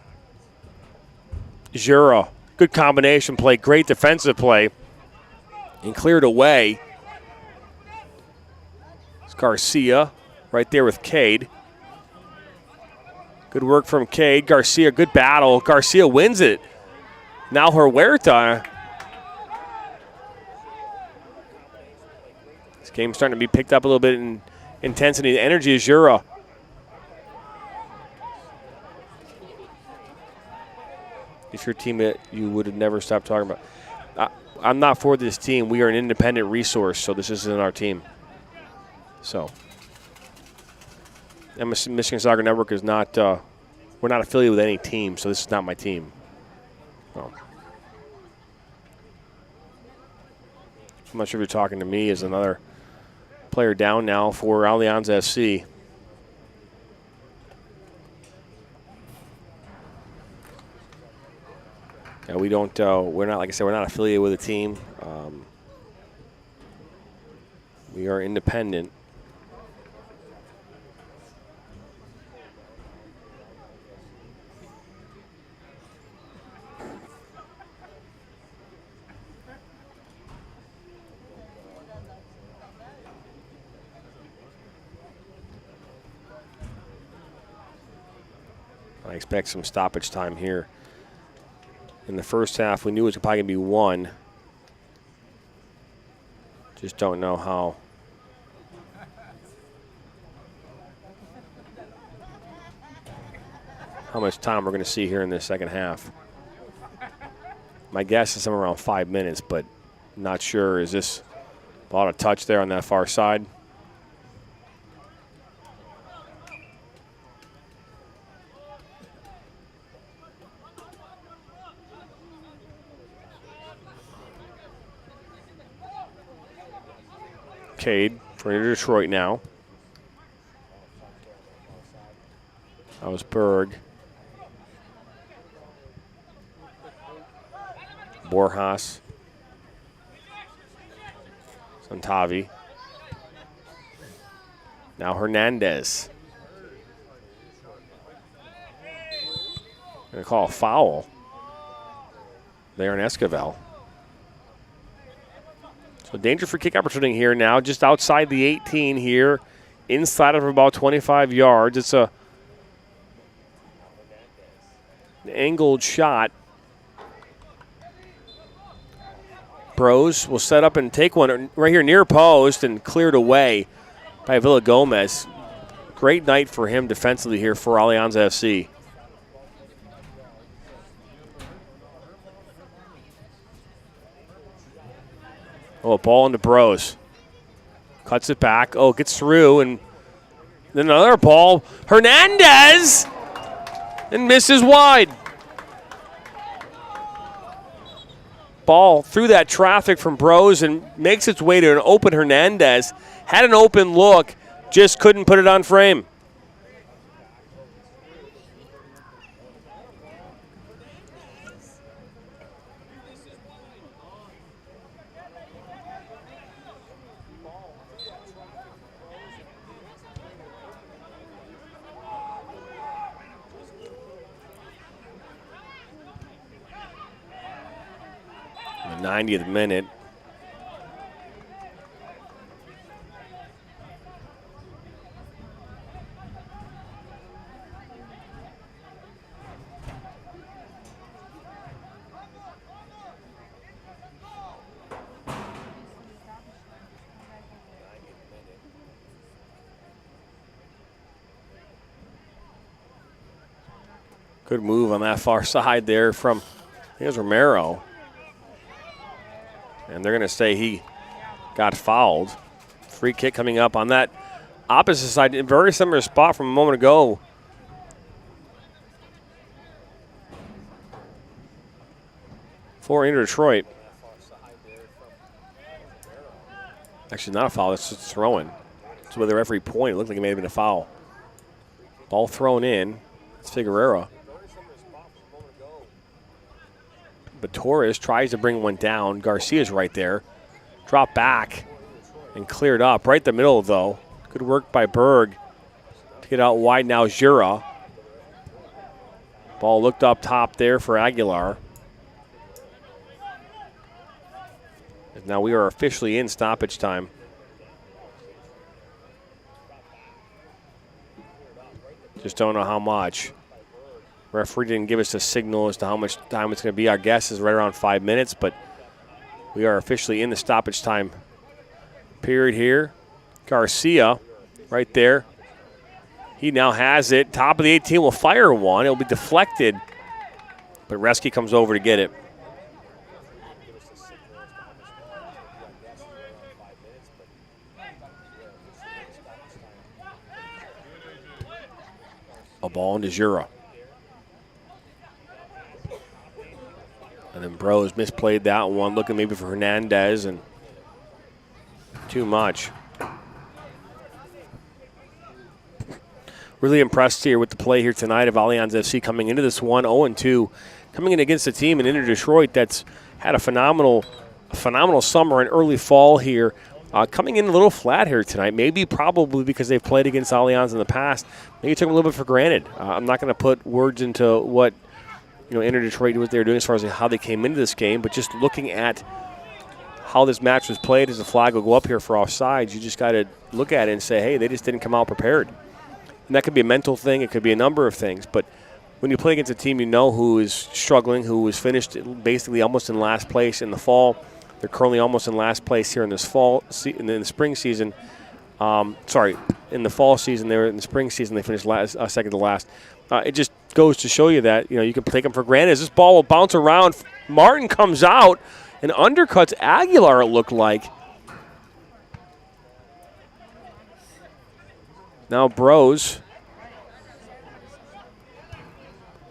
Jura. Good combination play. Great defensive play. And cleared away. It's Garcia right there with Cade. Good work from Cade. Garcia, good battle. Garcia wins it. Now Huerta. Game's starting to be picked up a little bit in intensity. The energy is Jura. If your team that you would have never stopped talking about. I'm not for this team. We are an independent resource, so this isn't our team. So, Michigan Soccer Network is not, we're not affiliated with any team, so this is not my team. No. I'm not sure if you're talking to me as another player down now for Alianza FC. Yeah, we don't. We're not, like I said, we're not affiliated with a team. We are independent. I expect some stoppage time here. In the first half, we knew it was probably going to be one. Just don't know how much time we're going to see here in the second half. My guess is somewhere around 5 minutes, but not sure. Is this a lot of touch there on that far side? Cade for Detroit now. That was Berg. Borjas. Santavi. Now Hernandez. Going to call a foul there in Esquivel. So danger for kick opportunity here now, just outside the 18 here, inside of about 25 yards. It's an angled shot Bros will set up and take one right here near post and cleared away by Villa Gomez. Great night for him defensively here for Alianza FC. Oh, a ball into Bros. Cuts it back. Oh, gets through, and then another ball. Hernandez! And misses wide. Ball through that traffic from Bros and makes its way to an open Hernandez. Had an open look, just couldn't put it on frame. The 90th minute. Good move on that far side there from, I think it was Romero. And they're going to say he got fouled. Free kick coming up on that opposite side. Very similar spot from a moment ago. For Inter Detroit. Actually, not a foul. It's just throwing. So with the referee point, it looked like it may have been a foul. Ball thrown in. It's Figueroa. But Torres tries to bring one down. Garcia's right there. Drop back and cleared up. Right in the middle, though. Good work by Berg to get out wide now. Jura. Ball looked up top there for Aguilar. And now we are officially in stoppage time. Just don't know how much. Referee didn't give us a signal as to how much time it's going to be. Our guess is right around 5 minutes, but we are officially in the stoppage time period here. Garcia right there. He now has it. Top of the 18 will fire one. It'll be deflected, but Reski comes over to get it. A ball into Jura. And then Bros misplayed that one, looking maybe for Hernandez, and too much. Really impressed here with the play here tonight of Alianza FC coming into this one 0-2, coming in against a team in Inter Detroit that's had a phenomenal summer and early fall here. Coming in a little flat here tonight, maybe probably because they've played against Allianz in the past. Maybe took them a little bit for granted. I'm not going to put words into what Inter Detroit, what they were doing as far as how they came into this game, but just looking at how this match was played as the flag will go up here for offsides, you just got to look at it and say, hey, they just didn't come out prepared. And that could be a mental thing. It could be a number of things. But when you play against a team who is struggling, who was finished basically almost in last place in the fall, they're currently almost in last place here in this in the spring season. In the fall season, they were in the spring season, they finished second to last. It just goes to show you that you can take them for granted. As this ball will bounce around, Martin comes out and undercuts Aguilar, it looked like. Now Bros.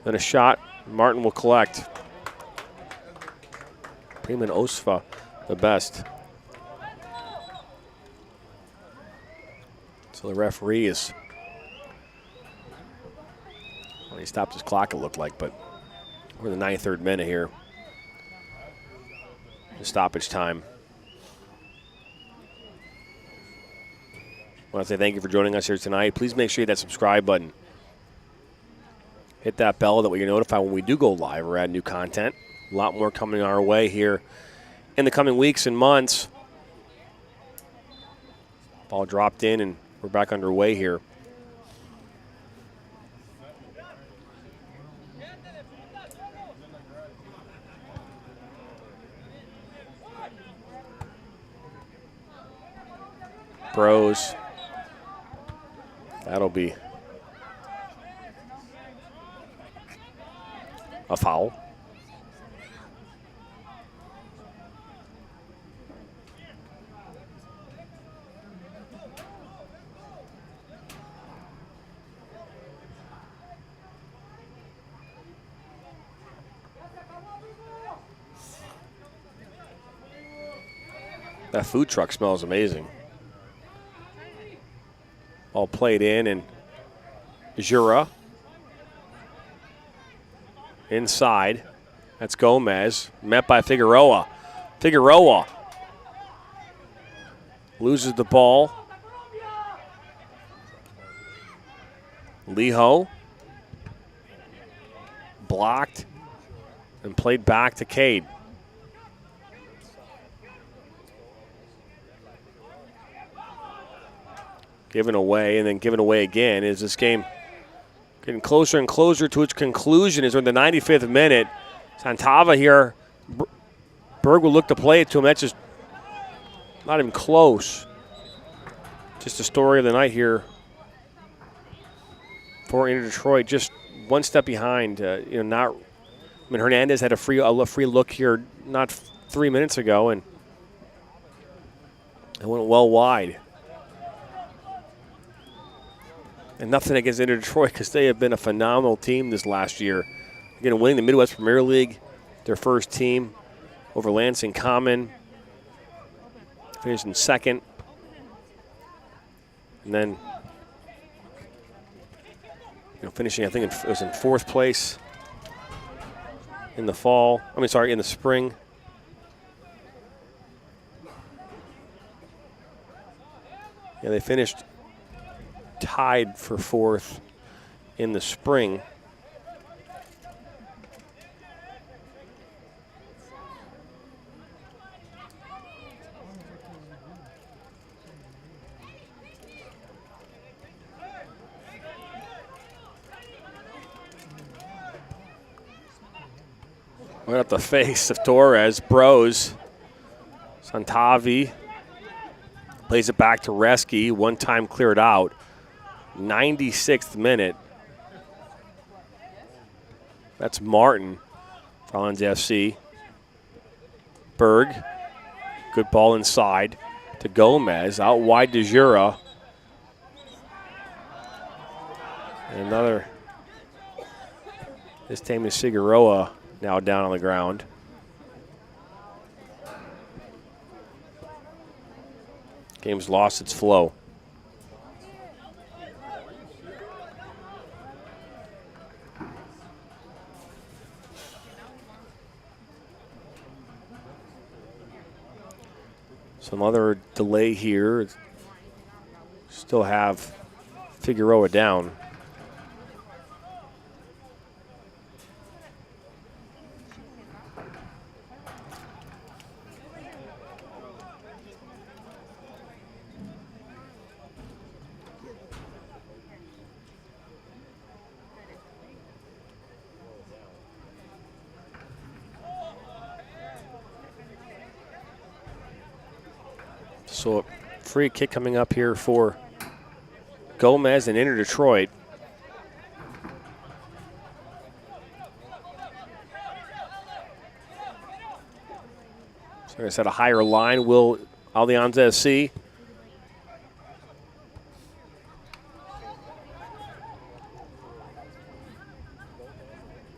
Then a shot, Martin will collect. Prima Osfa, the best. So the referee is, well, he stopped his clock, it looked like, but we're in the 93rd minute here. The stoppage time. I want to say thank you for joining us here tonight. Please make sure you hit that subscribe button. Hit that bell, that way you're notified when we do go live or add new content. A lot more coming our way here in the coming weeks and months. Ball dropped in, and we're back underway here. Bros. That'll be a foul. That food truck smells amazing. All played in, and Jura inside. That's Gomez, met by Figueroa. Figueroa loses the ball. Liho blocked and played back to Cade. Given away and then given away again. Is this game getting closer and closer to its conclusion as we're in the 95th minute. Santava here. Berg will look to play it to him. That's just not even close. Just the story of the night here for Inter Detroit. Just one step behind. Hernandez had a free look here not 3 minutes ago, and it went well wide. And nothing against Inter Detroit because they have been a phenomenal team this last year. Again, winning the Midwest Premier League, their first team over Lansing Common. Finished in second. And then finishing, I think it was in fourth place in the fall. In the spring. Yeah, they finished tied for fourth in the spring. Right up the face of Torres. Bros. Santavi plays it back to Reski. One time cleared out. 96th minute. That's Martin for ALIANZA FC. Berg. Good ball inside to Gomez. Out wide to Jura. And another. This time is Figueroa now down on the ground. Game's lost its flow. Some other delay here. Still have Figueroa down. So a free kick coming up here for Gomez and Inter Detroit. So like I said, a higher line will ALIANZA FC.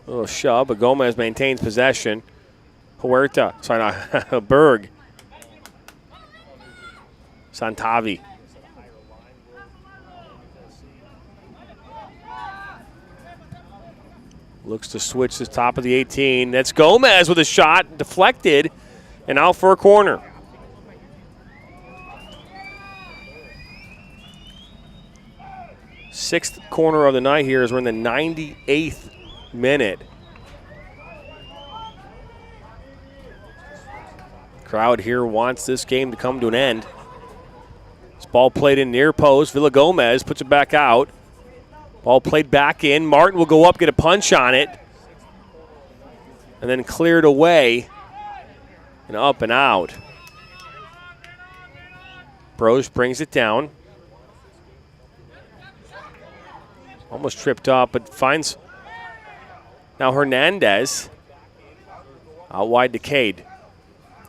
A little shove, but Gomez maintains possession. Berg. Santavi. Looks to switch to the top of the 18. That's Gomez with a shot, deflected, and out for a corner. Sixth corner of the night here as we're in the 98th minute. Crowd here wants this game to come to an end. Ball played in near post. Villa Gomez puts it back out. Ball played back in. Martin will go up, get a punch on it. And then cleared away and up and out. Bros brings it down. Almost tripped up, but finds now Hernandez out wide to Cade.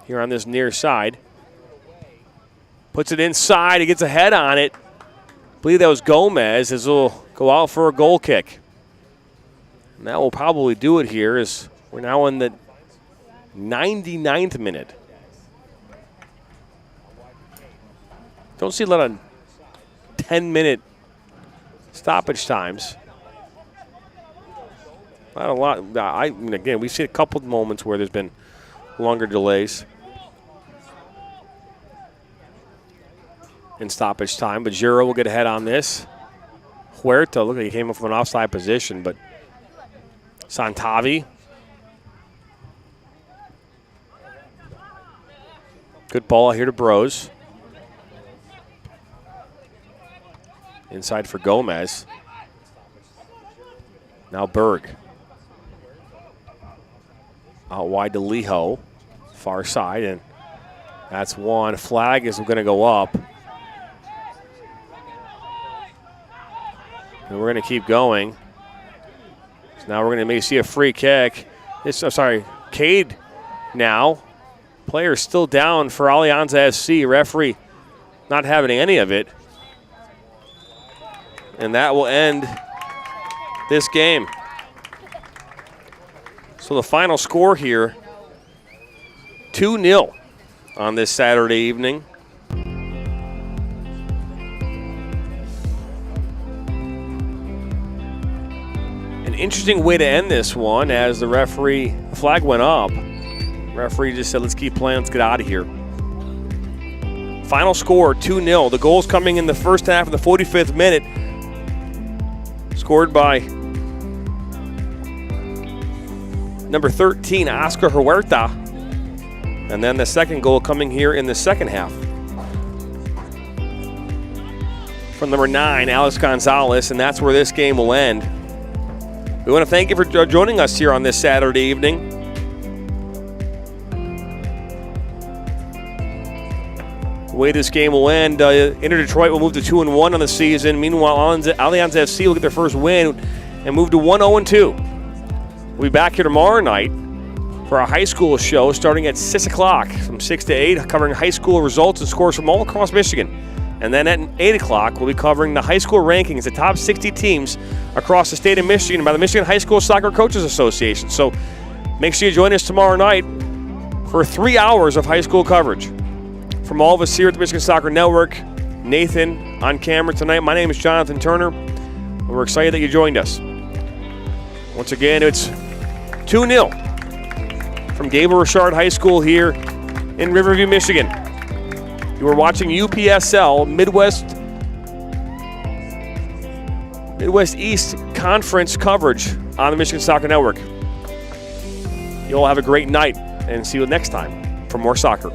Here on this near side. Puts it inside. He gets a head on it. I believe that was Gomez, as he'll go out for a goal kick. And that will probably do it here, as we're now in the 99th minute. Don't see a lot of 10-minute stoppage times. Not a lot. I mean, again, we've seen a couple of moments where there's been longer delays in stoppage time, but Giro will get ahead on this. Huerta, look, he came up from an offside position, but Santavi. Good ball here to Bros. Inside for Gomez. Now Berg. Out wide to Liho. Far side, and that's one. Flag is going to go up. And we're going to keep going. So now we're going to maybe see a free kick. Cade now. Player still down for ALIANZA SC. Referee not having any of it. And that will end this game. So the final score here, 2-0 on this Saturday evening. An interesting way to end this one, as the flag went up. Referee just said, let's keep playing, let's get out of here. Final score, 2-0. The goals coming in the first half of the 45th minute. Scored by number 13, Oscar Huerta. And then the second goal coming here in the second half from number 9, Alex Gonzalez, and that's where this game will end. We want to thank you for joining us here on this Saturday evening. The way this game will end, Inter Detroit will move to 2-1 on the season. Meanwhile, ALIANZA FC will get their first win and move to 1-2. We'll be back here tomorrow night for our high school show starting at 6 o'clock from 6 to 8, covering high school results and scores from all across Michigan. And then at 8 o'clock, we'll be covering the high school rankings, the top 60 teams across the state of Michigan by the Michigan High School Soccer Coaches Association. So make sure you join us tomorrow night for 3 hours of high school coverage. From all of us here at the Michigan Soccer Network, Nathan on camera tonight, my name is Jonathan Turner, and we're excited that you joined us. Once again, it's 2-0 from Gable Richard High School here in Riverview, Michigan. You are watching UPSL Midwest East Conference coverage on the Michigan Soccer Network. You all have a great night, and see you next time for more soccer.